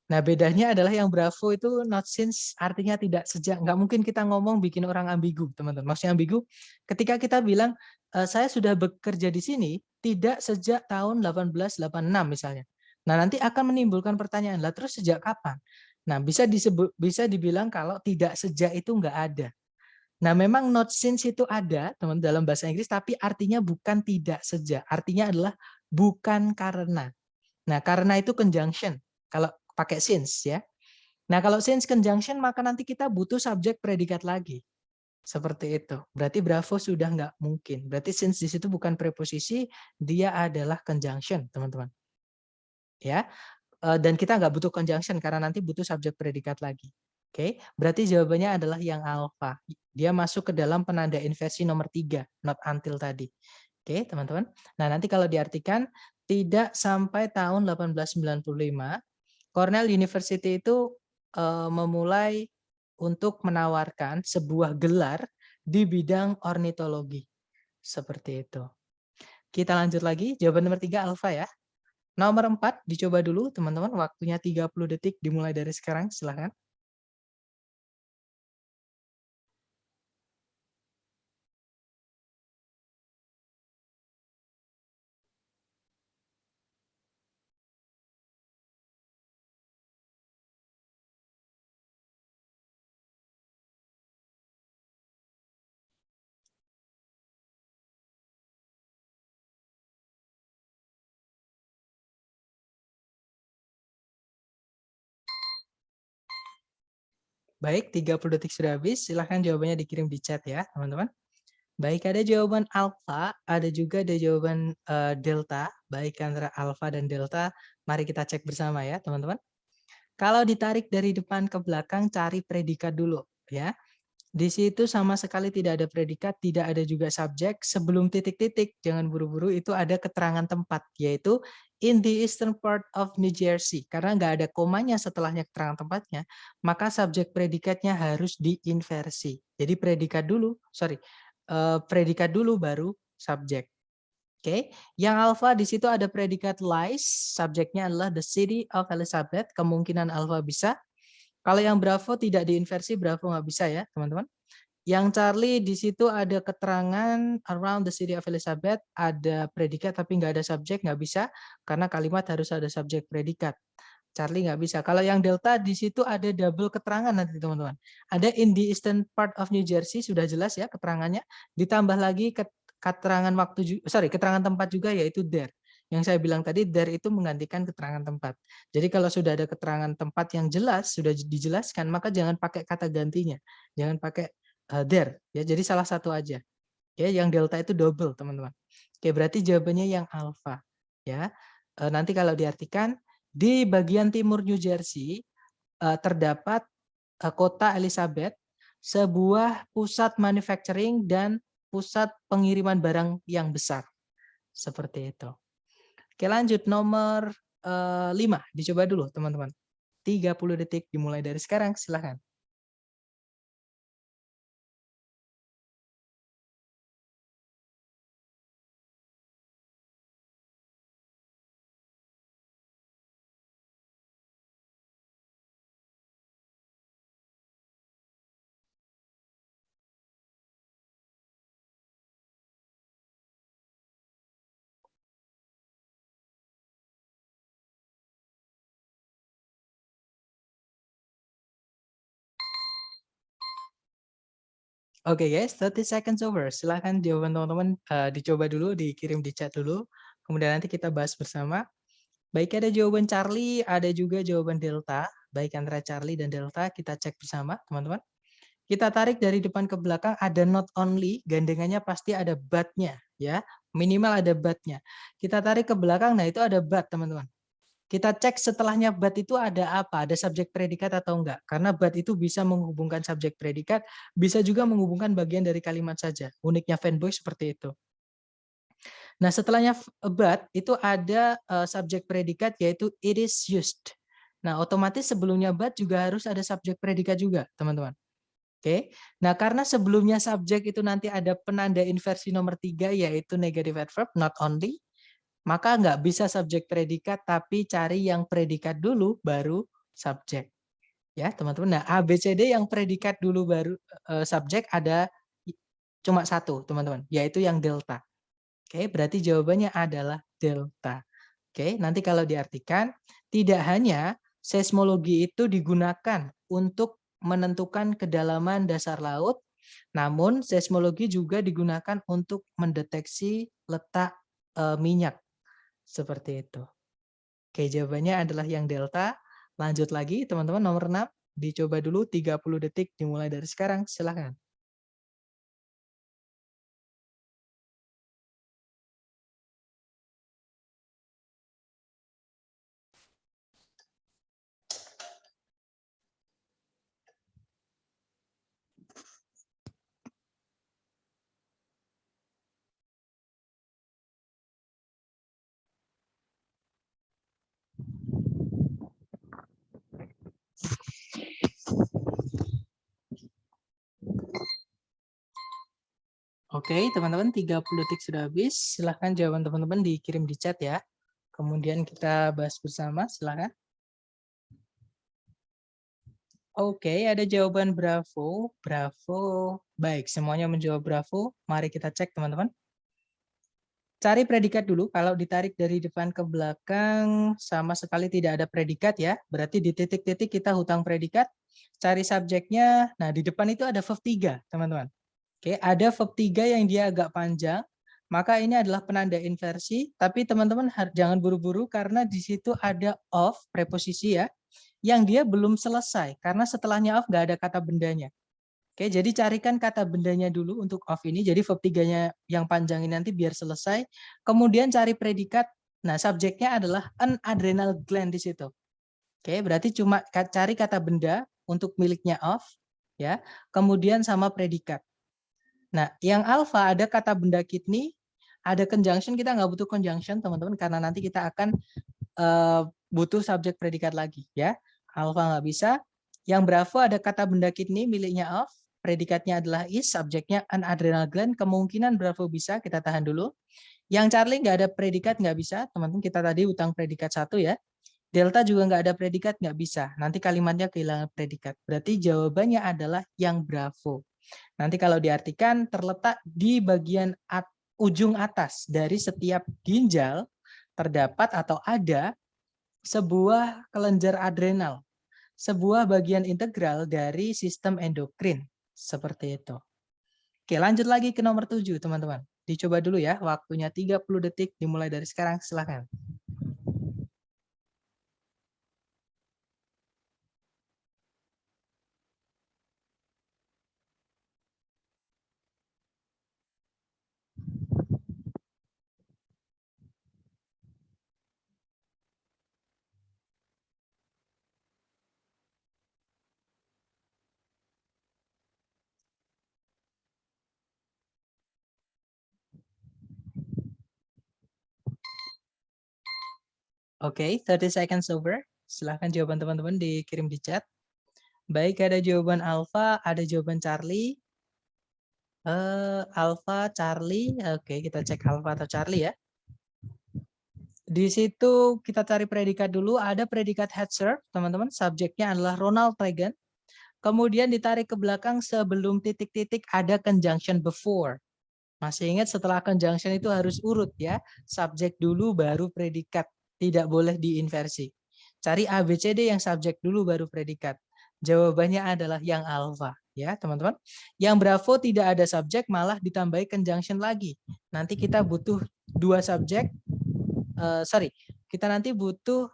Nah, bedanya adalah yang bravo itu not since artinya tidak sejak. Nggak mungkin kita ngomong bikin orang ambigu, teman-teman. Maksudnya ambigu, ketika kita bilang, saya sudah bekerja di sini tidak sejak tahun 1886 misalnya. Nah, nanti akan menimbulkan pertanyaan, lah terus sejak kapan? Nah, bisa dibilang kalau tidak sejak itu nggak ada. Nah, memang not since itu ada, teman, dalam bahasa Inggris, tapi artinya bukan tidak sejak. Artinya adalah bukan karena. Nah, karena itu conjunction. Kalau pakai since ya. Nah, kalau since conjunction maka nanti kita butuh subjek predikat lagi. Seperti itu. Berarti bravo sudah nggak mungkin. Berarti since di situ bukan preposisi, dia adalah conjunction, teman-teman. Ya. Dan kita nggak butuh conjunction karena nanti butuh subjek predikat lagi. Oke, berarti jawabannya adalah yang alpha. Dia masuk ke dalam penanda inversi nomor 3, not until tadi. Oke, teman-teman. Nah, nanti kalau diartikan tidak sampai tahun 1895, Cornell University itu memulai untuk menawarkan sebuah gelar di bidang ornitologi. Seperti itu. Kita lanjut lagi, jawaban nomor 3 alpha ya. Nomor 4 dicoba dulu teman-teman, waktunya 30 detik dimulai dari sekarang, silahkan. Baik, 30 detik sudah habis. Silahkan jawabannya dikirim di chat ya, teman-teman. Baik, ada jawaban alpha, ada juga ada jawaban delta. Baik antara alpha dan delta, mari kita cek bersama ya, teman-teman. Kalau ditarik dari depan ke belakang, cari predikat dulu ya. Di situ sama sekali tidak ada predikat, tidak ada juga subjek. Sebelum titik-titik, jangan buru-buru, itu ada keterangan tempat, yaitu in the eastern part of New Jersey. Karena nggak ada komanya setelahnya keterangan tempatnya, maka subjek predikatnya harus diinversi. Jadi predikat dulu baru subjek. Oke, yang alpha di situ ada predikat lies, subjeknya adalah the city of Elizabeth, kemungkinan alpha bisa. Kalau yang bravo tidak diinversi, bravo nggak bisa ya, teman-teman. Yang Charlie di situ ada keterangan around the city of Elizabeth, ada predikat tapi nggak ada subjek, nggak bisa, karena kalimat harus ada subjek predikat. Charlie nggak bisa. Kalau yang Delta di situ ada double keterangan nanti teman-teman. Ada in the eastern part of New Jersey, sudah jelas ya keterangannya. Ditambah lagi keterangan tempat juga yaitu there. Yang saya bilang tadi there itu menggantikan keterangan tempat. Jadi kalau sudah ada keterangan tempat yang jelas, sudah dijelaskan, maka jangan pakai kata gantinya. Jangan pakai there. Ya, jadi salah satu aja. Ya, yang delta itu double, teman-teman. Oke, berarti jawabannya yang alpha. Ya, nanti kalau diartikan di bagian timur New Jersey terdapat kota Elizabeth, sebuah pusat manufacturing dan pusat pengiriman barang yang besar. Seperti itu. Oke, lanjut nomor 5. Dicoba dulu, teman-teman. 30 detik dimulai dari sekarang, silahkan. Oke guys, 30 seconds over. Silahkan jawaban teman-teman dicoba dulu, dikirim di chat dulu. Kemudian nanti kita bahas bersama. Baik, ada jawaban Charlie, ada juga jawaban Delta. Baik antara Charlie dan Delta, kita cek bersama teman-teman. Kita tarik dari depan ke belakang, ada not only, gandengannya pasti ada but-nya. Ya, minimal ada but-nya. Kita tarik ke belakang, nah itu ada but teman-teman. Kita cek setelahnya but itu ada apa, ada subjek predikat atau enggak. Karena but itu bisa menghubungkan subjek predikat, bisa juga menghubungkan bagian dari kalimat saja. Uniknya fanboy seperti itu. Nah, setelahnya but itu ada subjek predikat yaitu it is used. Nah, otomatis sebelumnya but juga harus ada subjek predikat juga, teman-teman. Oke. Nah, karena sebelumnya subjek itu nanti ada penanda inversi nomor 3 yaitu negative adverb not only, maka nggak bisa subjek predikat, tapi cari yang predikat dulu baru subjek. Ya, teman-teman. Nah, ABCD yang predikat dulu baru subjek ada cuma satu, teman-teman, yaitu yang delta. Oke, berarti jawabannya adalah delta. Oke, nanti kalau diartikan, tidak hanya seismologi itu digunakan untuk menentukan kedalaman dasar laut, namun seismologi juga digunakan untuk mendeteksi letak minyak. Seperti itu. Oke, jawabannya adalah yang delta. Lanjut lagi, teman-teman, nomor 6. Dicoba dulu 30 detik dimulai dari sekarang. Silakan. Oke, teman-teman, 30 detik sudah habis. Silahkan jawaban teman-teman dikirim di chat ya. Kemudian kita bahas bersama, silahkan. Oke, ada jawaban bravo. Bravo. Baik, semuanya menjawab bravo. Mari kita cek, teman-teman. Cari predikat dulu. Kalau ditarik dari depan ke belakang, sama sekali tidak ada predikat ya. Berarti di titik-titik kita hutang predikat. Cari subjeknya. Nah, di depan itu ada verb 3, teman-teman. Oke, ada verb 3 yang dia agak panjang, maka ini adalah penanda inversi, tapi teman-teman jangan buru-buru karena di situ ada of, preposisi ya, yang dia belum selesai, karena setelahnya of nggak ada kata bendanya. Oke, jadi carikan kata bendanya dulu untuk of ini, jadi verb 3-nya yang panjang ini nanti biar selesai, kemudian cari predikat, nah subjeknya adalah an adrenal gland di situ. Oke, berarti cuma cari kata benda untuk miliknya of, ya, kemudian sama predikat. Nah, yang alpha ada kata benda kidney, ada conjunction, kita nggak butuh conjunction, teman-teman, karena nanti kita akan butuh subjek predikat lagi, ya. Alpha nggak bisa. Yang bravo ada kata benda kidney miliknya of, predikatnya adalah is, subjeknya an adrenal gland, kemungkinan bravo bisa, kita tahan dulu. Yang Charlie nggak ada predikat, nggak bisa, teman-teman, kita tadi utang predikat 1 ya. Delta juga nggak ada predikat, nggak bisa. Nanti kalimatnya kehilangan predikat. Berarti jawabannya adalah yang bravo. Nanti kalau diartikan terletak di bagian ujung atas dari setiap ginjal terdapat atau ada sebuah kelenjar adrenal, sebuah bagian integral dari sistem endokrin. Seperti itu. Oke, lanjut lagi ke nomor 7, teman-teman. Dicoba dulu ya, waktunya 30 detik dimulai dari sekarang, silakan. Oke, 30 seconds over. Silahkan jawaban teman-teman dikirim di chat. Baik, ada jawaban Alpha, ada jawaban Charlie. Alpha, Charlie. Oke, kita cek Alpha atau Charlie ya. Di situ kita cari predikat dulu. Ada predikat head serve, teman-teman. Subjeknya adalah Ronald Reagan. Kemudian ditarik ke belakang sebelum titik-titik ada conjunction before. Masih ingat setelah conjunction itu harus urut ya. Subjek dulu baru predikat. Tidak boleh diinversi. Cari ABCD yang subjek dulu baru predikat. Jawabannya adalah yang alpha ya teman-teman. Yang Bravo tidak ada subjek, malah ditambahi conjunction lagi. Nanti kita butuh 2 subjek, kita nanti butuh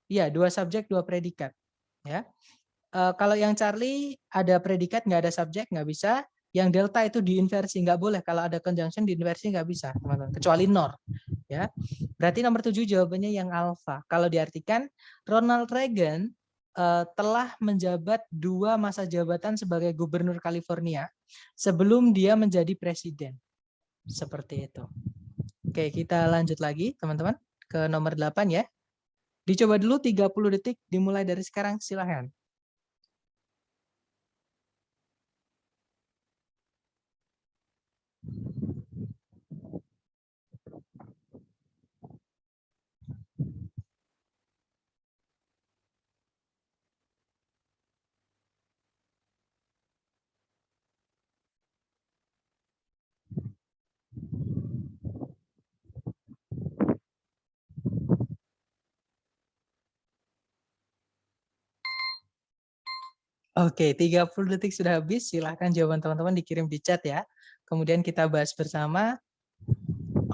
2 subjek 2 predikat, ya. Kalau yang Charlie ada predikat nggak ada subjek nggak bisa. Yang delta itu diinversi, nggak boleh. Kalau ada conjunction diinversi nggak bisa, teman-teman. Kecuali nor, ya. Berarti nomor 7 jawabannya yang alfa. Kalau diartikan Ronald Reagan telah menjabat 2 masa jabatan sebagai gubernur California sebelum dia menjadi presiden. Seperti itu. Oke, kita lanjut lagi, teman-teman, ke nomor 8 ya. Dicoba dulu 30 detik dimulai dari sekarang, silahkan. Oke, 30 detik sudah habis. Silahkan jawaban teman-teman dikirim di chat ya. Kemudian kita bahas bersama.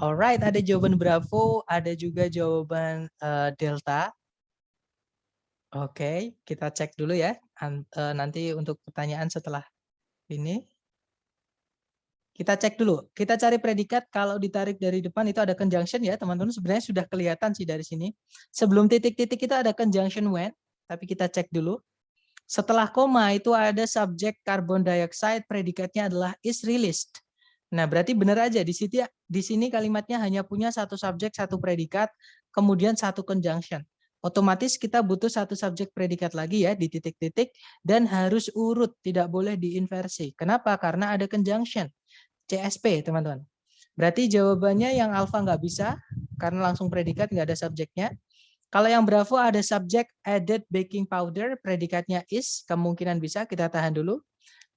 Alright, ada jawaban Bravo, ada juga jawaban Delta. Oke, kita cek dulu ya. Nanti untuk pertanyaan setelah ini. Kita cek dulu. Kita cari predikat kalau ditarik dari depan itu ada conjunction ya, teman-teman. Sebenarnya sudah kelihatan sih dari sini. Sebelum titik-titik itu ada conjunction when, tapi kita cek dulu. Setelah koma itu ada subjek carbon dioxide, predikatnya adalah is released. Nah, berarti benar aja di sini kalimatnya hanya punya 1 subjek, 1 predikat, kemudian 1 conjunction. Otomatis kita butuh 1 subjek predikat lagi ya di titik-titik dan harus urut, tidak boleh diinversi. Kenapa? Karena ada conjunction. CSP, teman-teman. Berarti jawabannya yang alfa nggak bisa karena langsung predikat, nggak ada subjeknya. Kalau yang Bravo ada subjek added baking powder, predikatnya is, kemungkinan bisa, kita tahan dulu.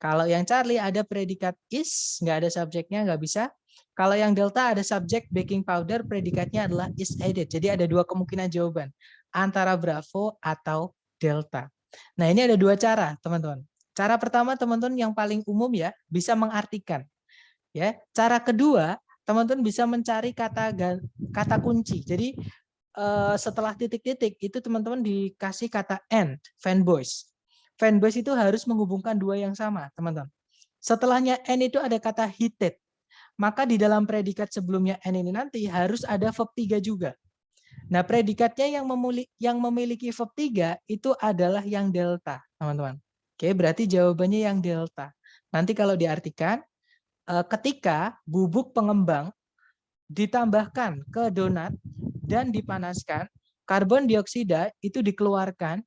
Kalau yang Charlie ada predikat is, nggak ada subjeknya, nggak bisa. Kalau yang Delta ada subjek baking powder, predikatnya adalah is added. Jadi ada 2 kemungkinan jawaban, antara Bravo atau Delta. Nah, ini ada 2 cara, teman-teman. Cara pertama, teman-teman yang paling umum ya, bisa mengartikan. Ya, cara kedua, teman-teman bisa mencari kata kunci. Jadi setelah titik-titik itu teman-teman dikasih kata and, fanboys. Fanboys itu harus menghubungkan 2 yang sama, teman-teman. Setelahnya and itu ada kata heated. Maka di dalam predikat sebelumnya and ini nanti harus ada verb 3 juga. Nah, predikatnya yang memiliki verb 3 itu adalah yang delta, teman-teman. Oke, berarti jawabannya yang delta. Nanti kalau diartikan, ketika bubuk pengembang ditambahkan ke donat dan dipanaskan, karbon dioksida itu dikeluarkan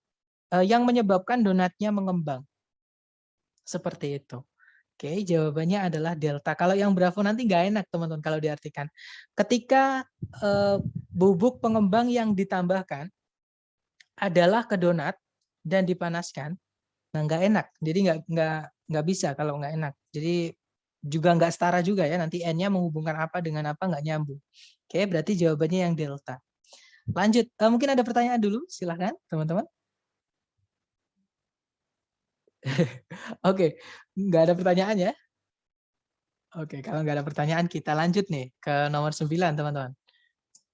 yang menyebabkan donatnya mengembang. Seperti itu. Oke, jawabannya adalah delta. Kalau yang Bravo nanti nggak enak, teman-teman, kalau diartikan. Ketika bubuk pengembang yang ditambahkan adalah ke donat dan dipanaskan, nah nggak enak. Jadi nggak bisa kalau nggak enak. Jadi juga nggak setara juga ya, nanti N-nya menghubungkan apa dengan apa nggak nyambung. Oke, berarti jawabannya yang delta. Lanjut, mungkin ada pertanyaan dulu, silahkan teman-teman. Oke, nggak ada pertanyaan ya? Oke, kalau nggak ada pertanyaan kita lanjut nih ke nomor 9, teman-teman.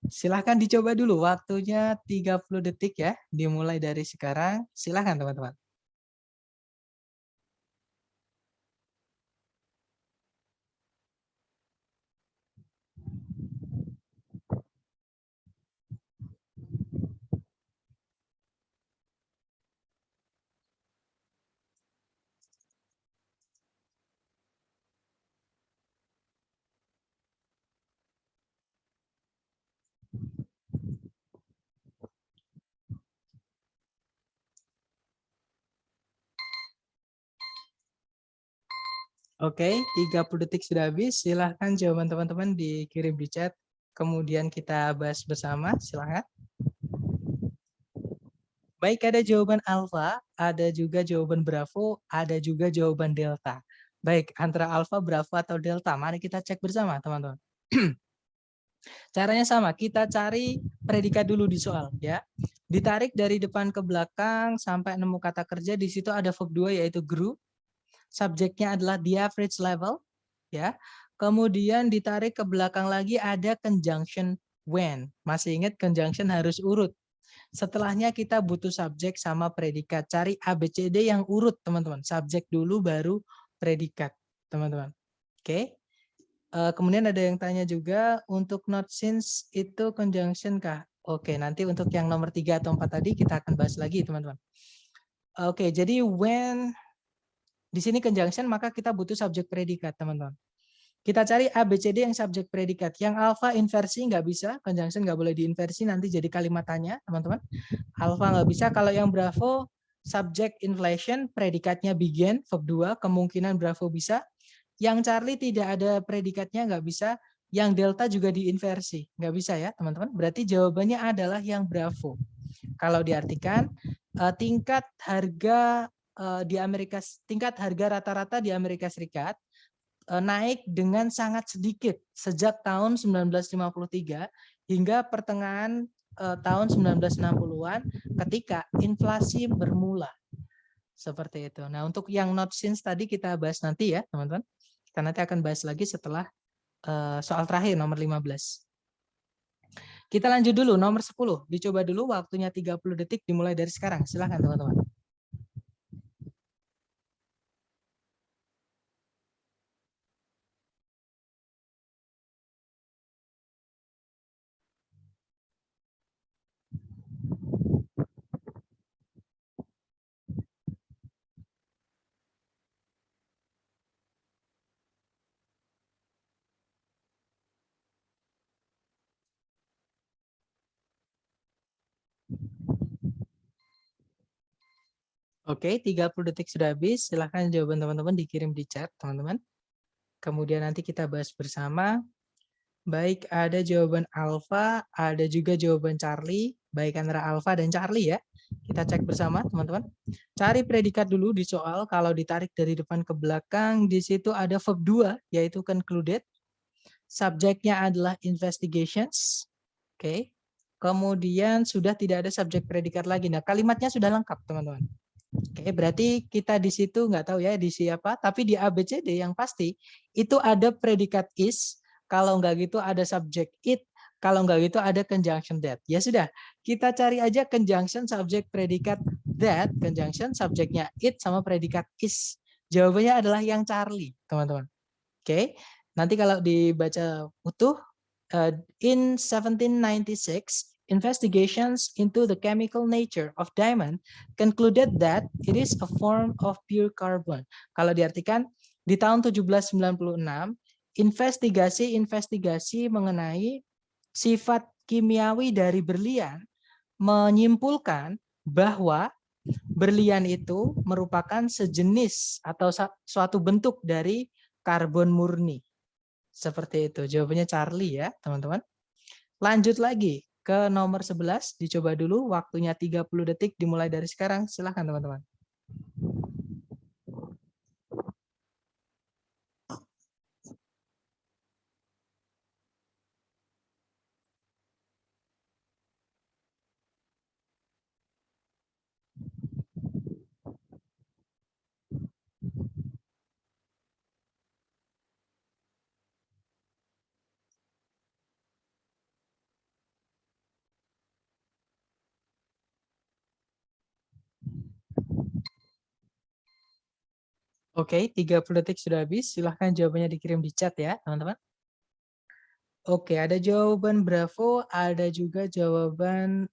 Silahkan dicoba dulu, waktunya 30 detik ya, dimulai dari sekarang. Silahkan teman-teman. Oke, 30 detik sudah habis. Silahkan jawaban teman-teman dikirim di chat. Kemudian kita bahas bersama. Silahkan. Baik, ada jawaban alfa, ada juga jawaban Bravo, ada juga jawaban delta. Baik, antara alfa, Bravo, atau delta. Mari kita cek bersama, teman-teman. Caranya sama, kita cari predikat dulu di soal. Ya. Ditarik dari depan ke belakang sampai nemu kata kerja, di situ ada verb 2 yaitu grew. subjeknya adalah the average level, ya. Kemudian ditarik ke belakang lagi ada conjunction when. Masih ingat conjunction harus urut. Setelahnya kita butuh subjek sama predikat. Cari ABCD yang urut, teman-teman. Subjek dulu baru predikat, teman-teman. Oke. Kemudian ada yang tanya juga untuk not since itu conjunction kah? Oke, nanti untuk yang nomor 3 atau 4 tadi kita akan bahas lagi, teman-teman. Oke, jadi when di sini conjunction maka kita butuh subjek predikat, teman-teman. Kita cari ABCD yang subjek predikat. Yang alpha inversi nggak bisa, conjunction nggak boleh diinversi, nanti jadi kalimat tanya, teman-teman. Alpha nggak bisa. Kalau yang bravo, subject inflation, predikatnya began, verb 2, kemungkinan bravo bisa. Yang Charlie tidak ada predikatnya, nggak bisa. Yang delta juga diinversi, nggak bisa ya, teman-teman. Berarti jawabannya adalah yang bravo. Kalau diartikan, tingkat harga tingkat harga rata-rata di Amerika Serikat naik dengan sangat sedikit sejak tahun 1953 hingga pertengahan tahun 1960-an ketika inflasi bermula. Seperti itu. Nah, untuk yang not since tadi kita bahas nanti ya, teman-teman. Kita nanti akan bahas lagi setelah soal terakhir nomor 15. Kita lanjut dulu nomor 10. Dicoba dulu waktunya 30 detik dimulai dari sekarang. Silakan teman-teman. Oke, 30 detik sudah habis. Silahkan jawaban teman-teman dikirim di chat, teman-teman. Kemudian nanti kita bahas bersama. Baik, ada jawaban Alfa, ada juga jawaban Charlie. Baik antara Alfa dan Charlie ya. Kita cek bersama, teman-teman. Cari predikat dulu di soal. Kalau ditarik dari depan ke belakang, di situ ada verb 2, yaitu concluded. Subjeknya adalah investigations. Oke. Kemudian sudah tidak ada subjek predikat lagi. Nah, kalimatnya sudah lengkap, teman-teman. Oke, berarti kita di situ nggak tahu ya di siapa, tapi di ABCD yang pasti itu ada predikat is, kalau nggak gitu ada subjek it, kalau nggak gitu ada conjunction that. Ya sudah, kita cari aja conjunction subjek predikat that, conjunction subjeknya it sama predikat is. Jawabannya adalah yang Charlie, teman-teman. Oke, nanti kalau dibaca utuh, in 1796, investigations into the chemical nature of diamond concluded that it is a form of pure carbon. Kalau diartikan di tahun 1796, investigasi mengenai sifat kimiawi dari berlian menyimpulkan bahwa berlian itu merupakan sejenis atau suatu bentuk dari karbon murni. Seperti itu. Jawabannya Charlie ya, teman-teman. Lanjut lagi ke nomor 11, dicoba dulu waktunya 30 detik dimulai dari sekarang. Silakan teman-teman. Oke, 30 detik sudah habis. Silahkan jawabannya dikirim di chat ya, teman-teman. Oke, ada jawaban Bravo, ada juga jawaban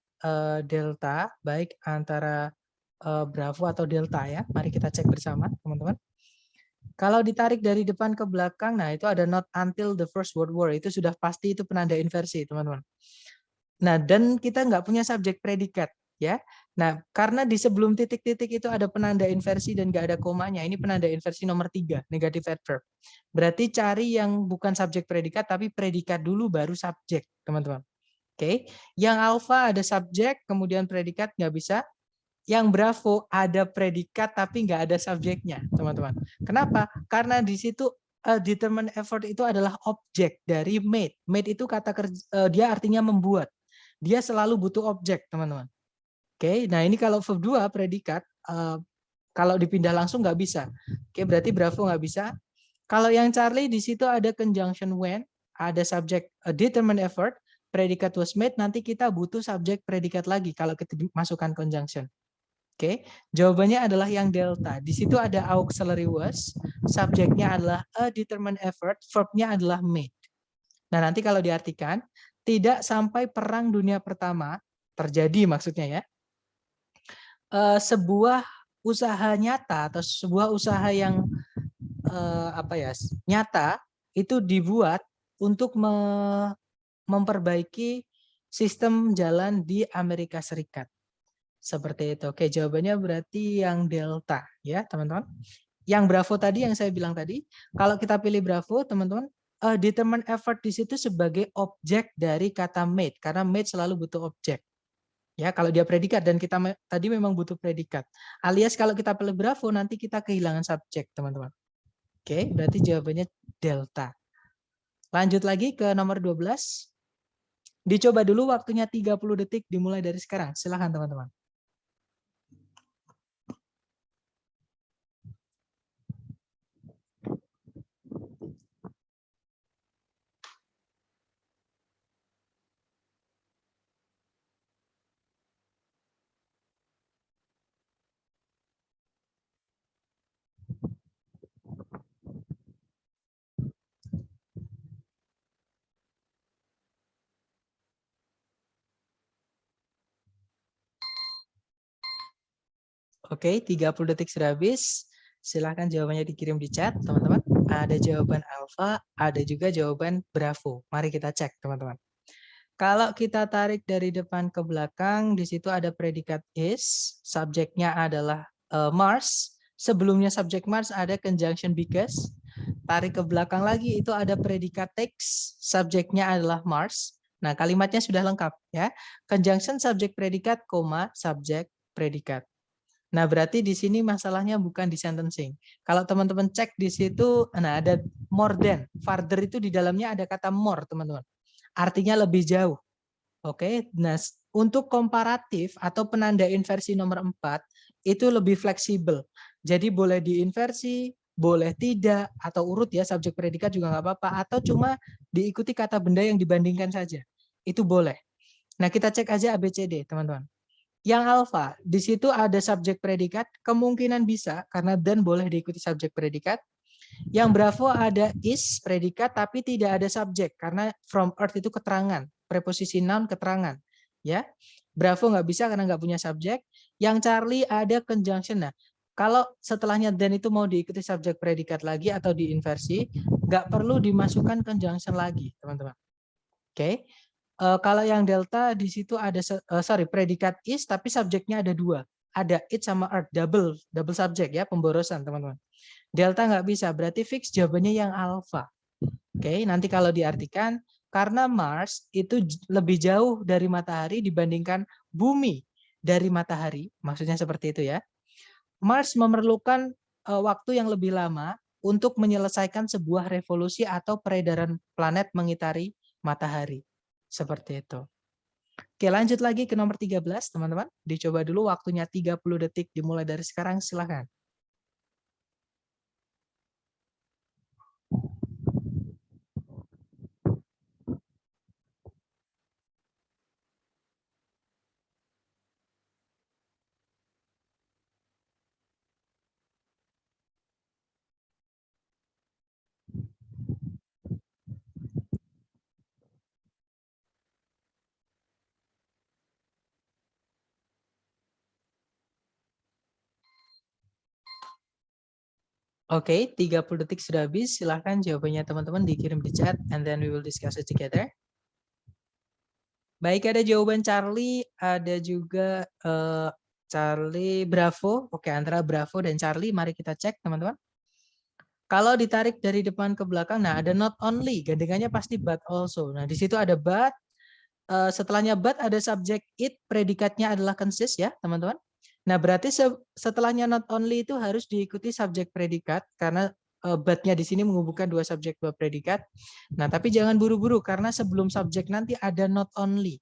Delta, baik antara Bravo atau Delta ya. Mari kita cek bersama, teman-teman. Kalau ditarik dari depan ke belakang, nah itu ada not until the First World War. Itu sudah pasti itu penanda inversi, teman-teman. Nah, dan kita nggak punya subjek predikat. Ya, nah karena di sebelum titik-titik itu ada penanda inversi dan nggak ada komanya, ini penanda inversi nomor 3, negative adverb. Berarti cari yang bukan subjek predikat tapi predikat dulu baru subjek, teman-teman. Oke, yang alfa ada subjek kemudian predikat nggak bisa. Yang bravo ada predikat tapi nggak ada subjeknya, teman-teman. Kenapa? Karena di situ determined effort itu adalah objek dari made. Made itu kata kerja, dia artinya membuat. Dia selalu butuh objek, teman-teman. Oke, nah ini kalau verb 2 predikat Kalau dipindah langsung nggak bisa. Oke, berarti Bravo nggak bisa. Kalau yang Charlie di situ ada conjunction when, ada subject a determined effort, predicate was made, nanti kita butuh subject predikat lagi kalau kita masukkan conjunction. Oke, jawabannya adalah yang delta. Di situ ada auxiliary was, subjeknya adalah a determined effort, verbnya adalah made. Nah, nanti kalau diartikan, tidak sampai Perang Dunia Pertama terjadi maksudnya ya, sebuah usaha nyata atau sebuah usaha yang nyata itu dibuat untuk memperbaiki sistem jalan di Amerika Serikat. Seperti itu. Oke, jawabannya berarti yang delta ya, teman-teman. Yang Bravo tadi yang saya bilang tadi, kalau kita pilih Bravo, teman-teman, determined effort di situ sebagai objek dari kata made, karena made selalu butuh objek. Ya, kalau dia predikat dan kita tadi memang butuh predikat. Alias kalau kita pilih Bravo nanti kita kehilangan subjek, teman-teman. Oke, berarti jawabannya delta. Lanjut lagi ke nomor 12. Dicoba dulu waktunya 30 detik dimulai dari sekarang. Silakan teman-teman. Oke, 30 detik sudah habis. Silahkan jawabannya dikirim di chat, teman-teman. Ada jawaban alfa, ada juga jawaban bravo. Mari kita cek, teman-teman. Kalau kita tarik dari depan ke belakang, di situ ada predikat is, subjeknya adalah Mars. Sebelumnya subjek Mars ada conjunction because. Tarik ke belakang lagi itu ada predikat takes, subjeknya adalah Mars. Nah, kalimatnya sudah lengkap ya. Conjunction subjek predikat, koma, subjek predikat. Nah, berarti di sini masalahnya bukan di sentencing. Kalau teman-teman cek di situ, nah ada more than, farther itu di dalamnya ada kata more, teman-teman. Artinya lebih jauh. Oke, nah untuk komparatif atau penanda inversi nomor 4 itu lebih fleksibel. Jadi boleh diinversi, boleh tidak, atau urut ya, subjek predikat juga nggak apa-apa, atau cuma diikuti kata benda yang dibandingkan saja. Itu boleh. Nah, kita cek aja ABCD, teman-teman. Yang alfa, di situ ada subjek predikat, kemungkinan bisa, karena dan boleh diikuti subjek predikat. Yang bravo ada is predikat, tapi tidak ada subjek, karena from earth itu keterangan, preposisi noun keterangan. Ya, bravo nggak bisa karena nggak punya subjek. Yang Charlie ada conjunction. Nah, kalau setelahnya dan itu mau diikuti subjek predikat lagi atau diinversi, nggak perlu dimasukkan conjunction lagi, teman-teman. Oke. Kalau yang delta di situ ada predikat is tapi subjeknya ada 2. Ada it sama earth, double subjek ya, pemborosan teman-teman. Delta nggak bisa, berarti fix jawabannya yang alpha. Oke, nanti kalau diartikan karena Mars itu lebih jauh dari matahari dibandingkan bumi dari matahari, maksudnya seperti itu ya. Mars memerlukan waktu yang lebih lama untuk menyelesaikan sebuah revolusi atau peredaran planet mengitari matahari. Seperti itu. Oke, lanjut lagi ke nomor 13, teman-teman. Dicoba dulu waktunya 30 detik dimulai dari sekarang, silakan. Oke, 30 detik sudah habis. Silahkan jawabannya teman-teman dikirim di chat and then we will discuss it together. Baik, ada jawaban Charlie, ada juga Charlie Bravo. Oke, antara Bravo dan Charlie, mari kita cek teman-teman. Kalau ditarik dari depan ke belakang, nah ada not only, gandengannya pasti but also. Nah, di situ ada but, setelahnya but ada subjek it, predikatnya adalah consist ya, teman-teman. Nah, berarti setelahnya not only itu harus diikuti subjek predikat karena but-nya di sini menghubungkan 2 subjek 2 predikat. Nah, tapi jangan buru-buru karena sebelum subjek nanti ada not only.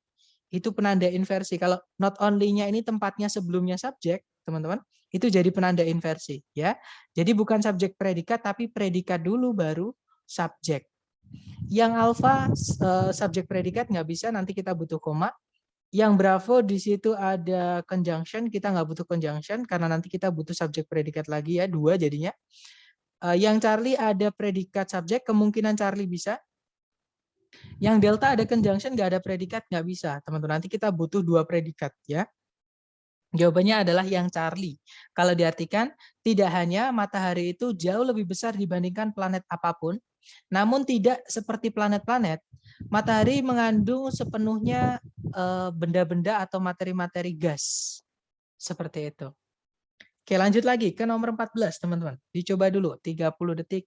Itu penanda inversi. Kalau not only-nya ini tempatnya sebelumnya subjek, teman-teman. Itu jadi penanda inversi, ya. Jadi bukan subjek predikat, tapi predikat dulu baru subjek. Yang alfa subjek predikat nggak bisa, nanti kita butuh koma. Yang bravo di situ ada conjunction, kita nggak butuh conjunction karena nanti kita butuh subjek predikat lagi ya, 2 jadinya. Yang Charlie ada predikat subjek, kemungkinan Charlie bisa. Yang delta ada conjunction, nggak ada predikat, nggak bisa. Teman-teman, nanti kita butuh 2 predikat ya. Jawabannya adalah yang Charlie. Kalau diartikan, tidak hanya matahari itu jauh lebih besar dibandingkan planet apapun, namun tidak seperti planet-planet, matahari mengandung sepenuhnya benda-benda atau materi-materi gas. Seperti itu. Oke, lanjut lagi ke nomor 14, teman-teman. Dicoba dulu, 30 detik.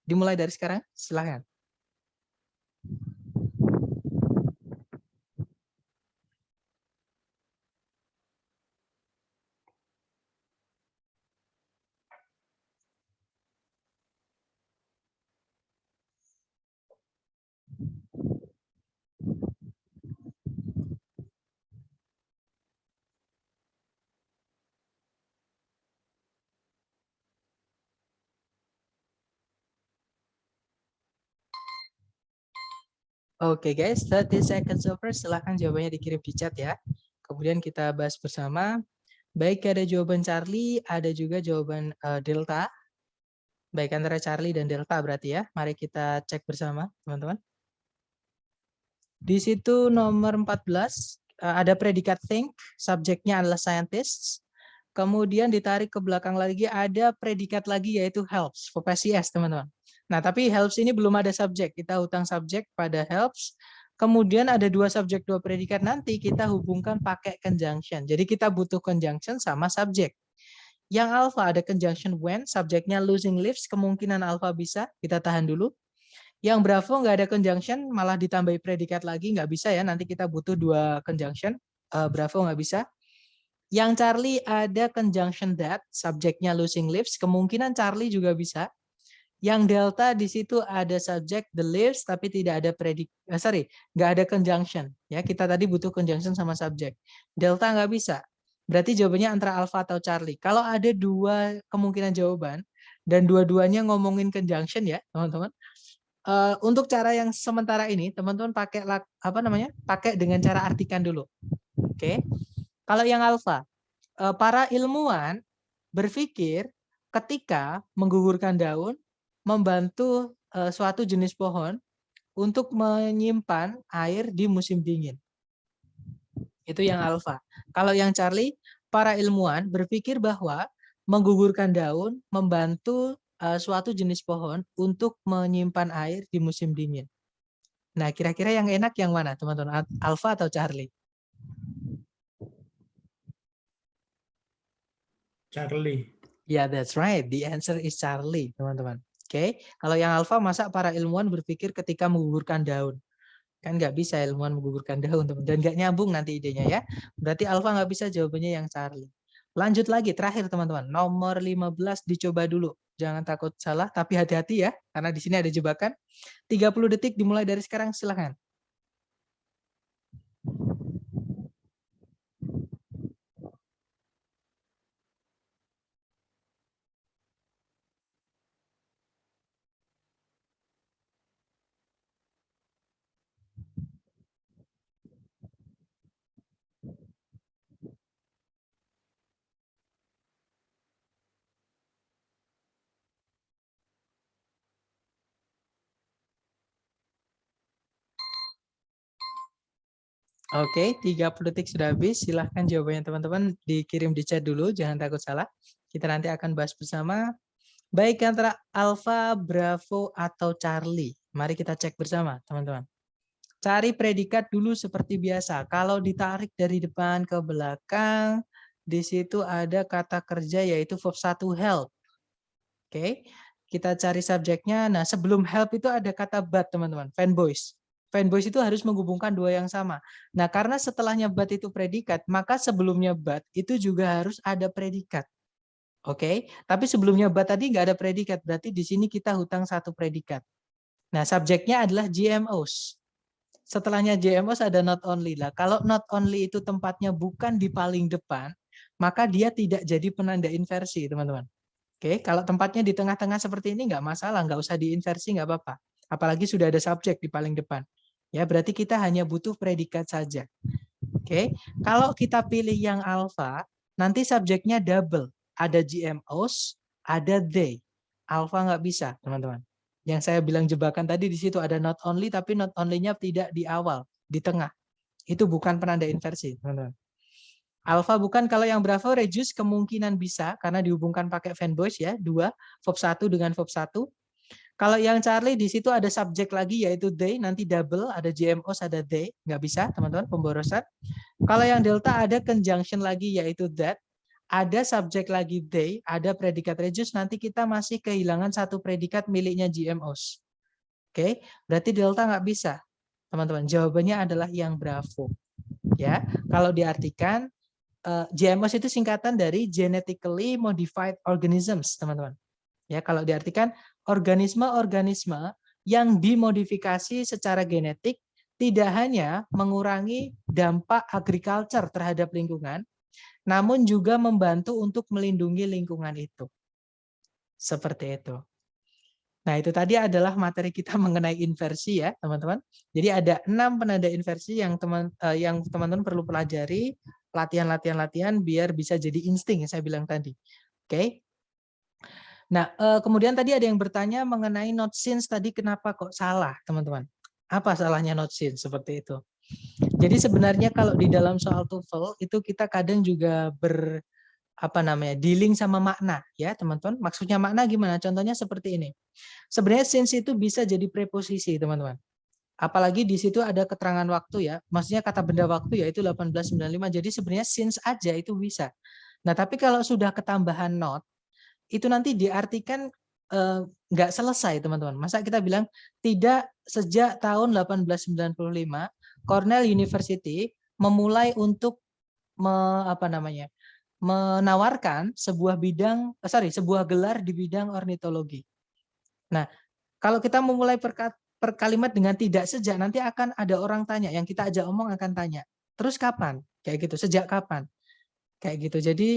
Dimulai dari sekarang, silahkan. Oke guys, 30 seconds over. Silahkan jawabannya dikirim di chat ya. Kemudian kita bahas bersama. Baik, ada jawaban Charlie, ada juga jawaban Delta. Baik, antara Charlie dan Delta berarti ya. Mari kita cek bersama, teman-teman. Di situ nomor 14, ada predikat think, subjeknya adalah scientists. Kemudian ditarik ke belakang lagi, ada predikat lagi yaitu helps, VPCS, teman-teman. Nah, tapi helps ini belum ada subjek. Kita hutang subjek pada helps. Kemudian ada 2 subjek, 2 predikat. Nanti kita hubungkan pakai conjunction. Jadi kita butuh conjunction sama subjek. Yang alpha ada conjunction when, subjeknya losing leaves, kemungkinan alpha bisa. Kita tahan dulu. Yang bravo nggak ada conjunction, malah ditambahi predikat lagi, nggak bisa ya. Nanti kita butuh 2 conjunction. Bravo nggak bisa. Yang Charlie ada conjunction that, subjeknya losing leaves, kemungkinan Charlie juga bisa. Yang delta di situ ada subjek the leaves, tapi tidak ada nggak ada conjunction. Ya, kita tadi butuh conjunction sama subjek. Delta nggak bisa. Berarti jawabannya antara alpha atau Charlie. Kalau ada 2 kemungkinan jawaban dan dua-duanya ngomongin conjunction ya, teman-teman. Untuk cara yang sementara ini, teman-teman pakai pakai dengan cara artikan dulu. Oke. Kalau yang alpha, para ilmuwan berpikir ketika menggugurkan daun membantu suatu jenis pohon untuk menyimpan air di musim dingin. Itu yang alpha. Kalau yang Charlie, para ilmuwan berpikir bahwa menggugurkan daun membantu suatu jenis pohon untuk menyimpan air di musim dingin. Nah, kira-kira yang enak yang mana, teman-teman? Alpha atau Charlie? Charlie. Yeah, that's right. The answer is Charlie, teman-teman. Oke, kalau yang alpha, masa para ilmuwan berpikir ketika menggugurkan daun? Kan nggak bisa ilmuwan menggugurkan daun, teman, dan nggak nyambung nanti idenya ya. Berarti alpha nggak bisa, jawabannya yang Charlie. Lanjut lagi, terakhir teman-teman. Nomor 15 dicoba dulu. Jangan takut salah, tapi hati-hati ya, karena di sini ada jebakan. 30 detik dimulai dari sekarang, silahkan. Oke, 30 detik sudah habis. Silahkan jawabannya teman-teman dikirim di chat dulu, jangan takut salah. Kita nanti akan bahas bersama. Baik antara Alpha, Bravo, atau Charlie. Mari kita cek bersama, teman-teman. Cari predikat dulu seperti biasa. Kalau ditarik dari depan ke belakang, di situ ada kata kerja yaitu verb 1 help. Oke, kita cari subjeknya. Nah, sebelum help itu ada kata but, teman-teman. Fanboys. Fanboys itu harus menghubungkan 2 yang sama. Nah, karena setelahnya but itu predikat, maka sebelumnya but itu juga harus ada predikat. Oke, tapi sebelumnya but tadi nggak ada predikat, berarti di sini kita hutang 1 predikat. Nah, subjeknya adalah GMOs. Setelahnya GMOs ada not only lah. Kalau not only itu tempatnya bukan di paling depan, maka dia tidak jadi penanda inversi, teman-teman. Oke, kalau tempatnya di tengah-tengah seperti ini nggak masalah, nggak usah diinversi, nggak apa-apa. Apalagi sudah ada subjek di paling depan. Ya, berarti kita hanya butuh predikat saja. Oke, kalau kita pilih yang alpha, nanti subjeknya double. Ada GMOs, ada they. Alpha nggak bisa, teman-teman. Yang saya bilang jebakan tadi di situ ada not only, tapi not only-nya tidak di awal, di tengah. Itu bukan penanda inversi, teman-teman. Alpha bukan, kalau yang Bravo reduce kemungkinan bisa karena dihubungkan pakai fanboys ya, 2 verb 1 dengan verb 1. Kalau yang Charlie di situ ada subjek lagi yaitu they, nanti double, ada GMOs, ada they, nggak bisa teman-teman, pemborosan. Kalau yang Delta ada conjunction lagi yaitu that, ada subjek lagi they, ada predikat reduce, nanti kita masih kehilangan satu predikat miliknya GMOs. Oke, berarti Delta nggak bisa, teman-teman. Jawabannya adalah yang Bravo. Ya, kalau diartikan GMOs itu singkatan dari genetically modified organisms, teman-teman. Ya, kalau diartikan organisme-organisme yang dimodifikasi secara genetik tidak hanya mengurangi dampak agriculture terhadap lingkungan, namun juga membantu untuk melindungi lingkungan itu. Seperti itu. Nah, itu tadi adalah materi kita mengenai inversi ya, teman-teman. Jadi ada 6 penanda inversi yang teman-teman perlu pelajari, latihan biar bisa jadi insting yang saya bilang tadi. Oke. Nah, kemudian tadi ada yang bertanya mengenai not since tadi kenapa kok salah, teman-teman? Apa salahnya not since seperti itu? Jadi sebenarnya kalau di dalam soal TOEFL itu kita kadang juga dealing sama makna ya, teman-teman. Maksudnya makna gimana? Contohnya seperti ini. Sebenarnya since itu bisa jadi preposisi, teman-teman. Apalagi di situ ada keterangan waktu ya, maksudnya kata benda waktu yaitu 1895. Jadi sebenarnya since aja itu bisa. Nah, tapi kalau sudah ketambahan not, itu nanti diartikan nggak selesai, teman-teman. Masa kita bilang tidak sejak tahun 1895 Cornell University memulai untuk menawarkan sebuah gelar di bidang ornitologi. Nah, kalau kita memulai per kalimat dengan tidak sejak, nanti akan ada orang tanya, yang kita ajak omong akan tanya, terus kapan? Kayak gitu, sejak kapan? Kayak gitu. Jadi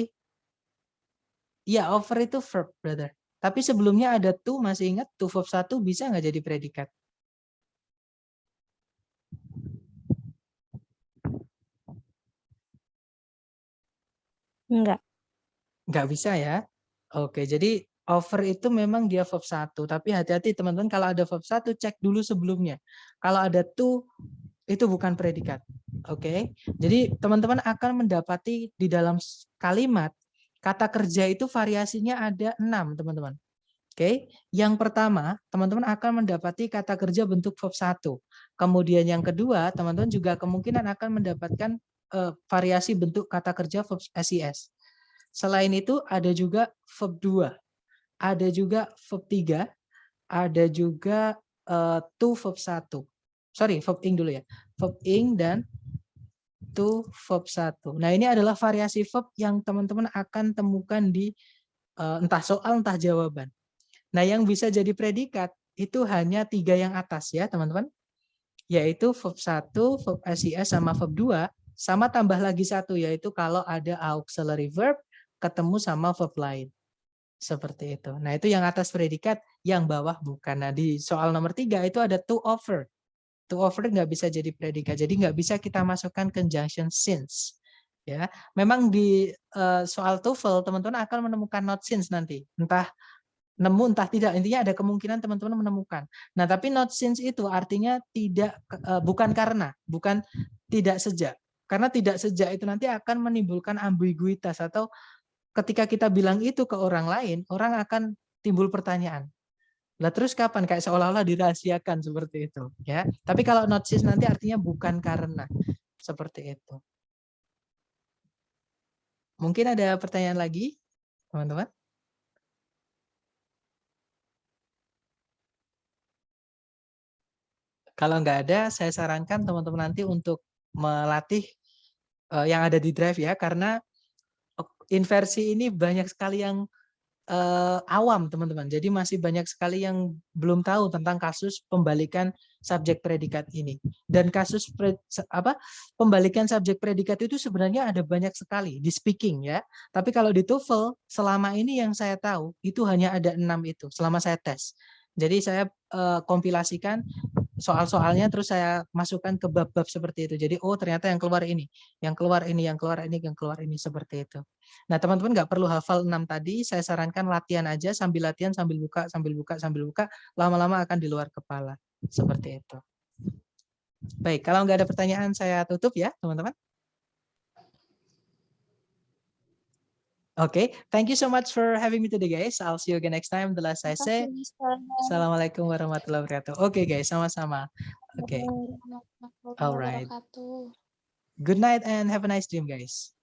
ya, over itu verb, brother. Tapi sebelumnya ada to, masih ingat? To verb 1 bisa nggak jadi predikat? Enggak. Nggak bisa ya? Oke, jadi over itu memang dia verb 1. Tapi hati-hati teman-teman, kalau ada verb 1, cek dulu sebelumnya. Kalau ada to, itu bukan predikat. Oke, jadi teman-teman akan mendapati di dalam kalimat, kata kerja itu variasinya ada 6, teman-teman. Oke, yang pertama, teman-teman akan mendapati kata kerja bentuk verb 1. Kemudian yang kedua, teman-teman juga kemungkinan akan mendapatkan variasi bentuk kata kerja verb SIS. Selain itu ada juga verb 2, ada juga verb 3, ada juga to verb 1. Sorry, verb ing dulu ya. Verb ing dan to verb 1. Nah, ini adalah variasi verb yang teman-teman akan temukan di entah soal, entah jawaban. Nah, yang bisa jadi predikat itu hanya 3 yang atas ya, teman-teman. Yaitu verb 1, verb SIS, sama verb 2, sama tambah lagi 1, yaitu kalau ada auxiliary verb ketemu sama verb lain. Seperti itu. Nah, itu yang atas predikat, yang bawah bukan. Nah, di soal nomor 3 itu ada to over. To over nggak bisa jadi predikat. Jadi nggak bisa kita masukkan conjunction since. Ya, memang di soal TOEFL teman-teman akan menemukan not since nanti. Entah nemu entah tidak, intinya ada kemungkinan teman-teman menemukan. Nah, tapi not since itu artinya bukan tidak sejak. Karena tidak sejak itu nanti akan menimbulkan ambiguitas, atau ketika kita bilang itu ke orang lain, orang akan timbul pertanyaan. Lah terus kapan? Kayak seolah-olah dirahasiakan seperti itu, ya. Tapi kalau not since nanti artinya bukan karena, seperti itu. Mungkin ada pertanyaan lagi, teman-teman? Kalau nggak ada, saya sarankan teman-teman nanti untuk melatih yang ada di Drive ya, karena inversi ini banyak sekali yang awam teman-teman. Jadi masih banyak sekali yang belum tahu tentang kasus pembalikan subjek predikat ini. Dan kasus pembalikan subjek predikat itu sebenarnya ada banyak sekali di speaking ya. Tapi kalau di TOEFL selama ini yang saya tahu itu hanya ada 6 itu selama saya tes. Jadi saya kompilasikan soal-soalnya terus saya masukkan ke bab-bab seperti itu. Jadi oh ternyata yang keluar ini, yang keluar ini, yang keluar ini, yang keluar ini seperti itu. Nah teman-teman nggak perlu hafal 6 tadi, saya sarankan latihan aja sambil latihan, sambil buka, sambil buka, sambil buka, lama-lama akan di luar kepala. Seperti itu. Baik, kalau nggak ada pertanyaan saya tutup ya teman-teman. Okay, thank you so much for having me today guys. I'll see you again next time. The last I say, Assalamualaikum warahmatullahi wabarakatuh. Oke guys, sama-sama. Oke. Alright. Good night and have a nice dream guys.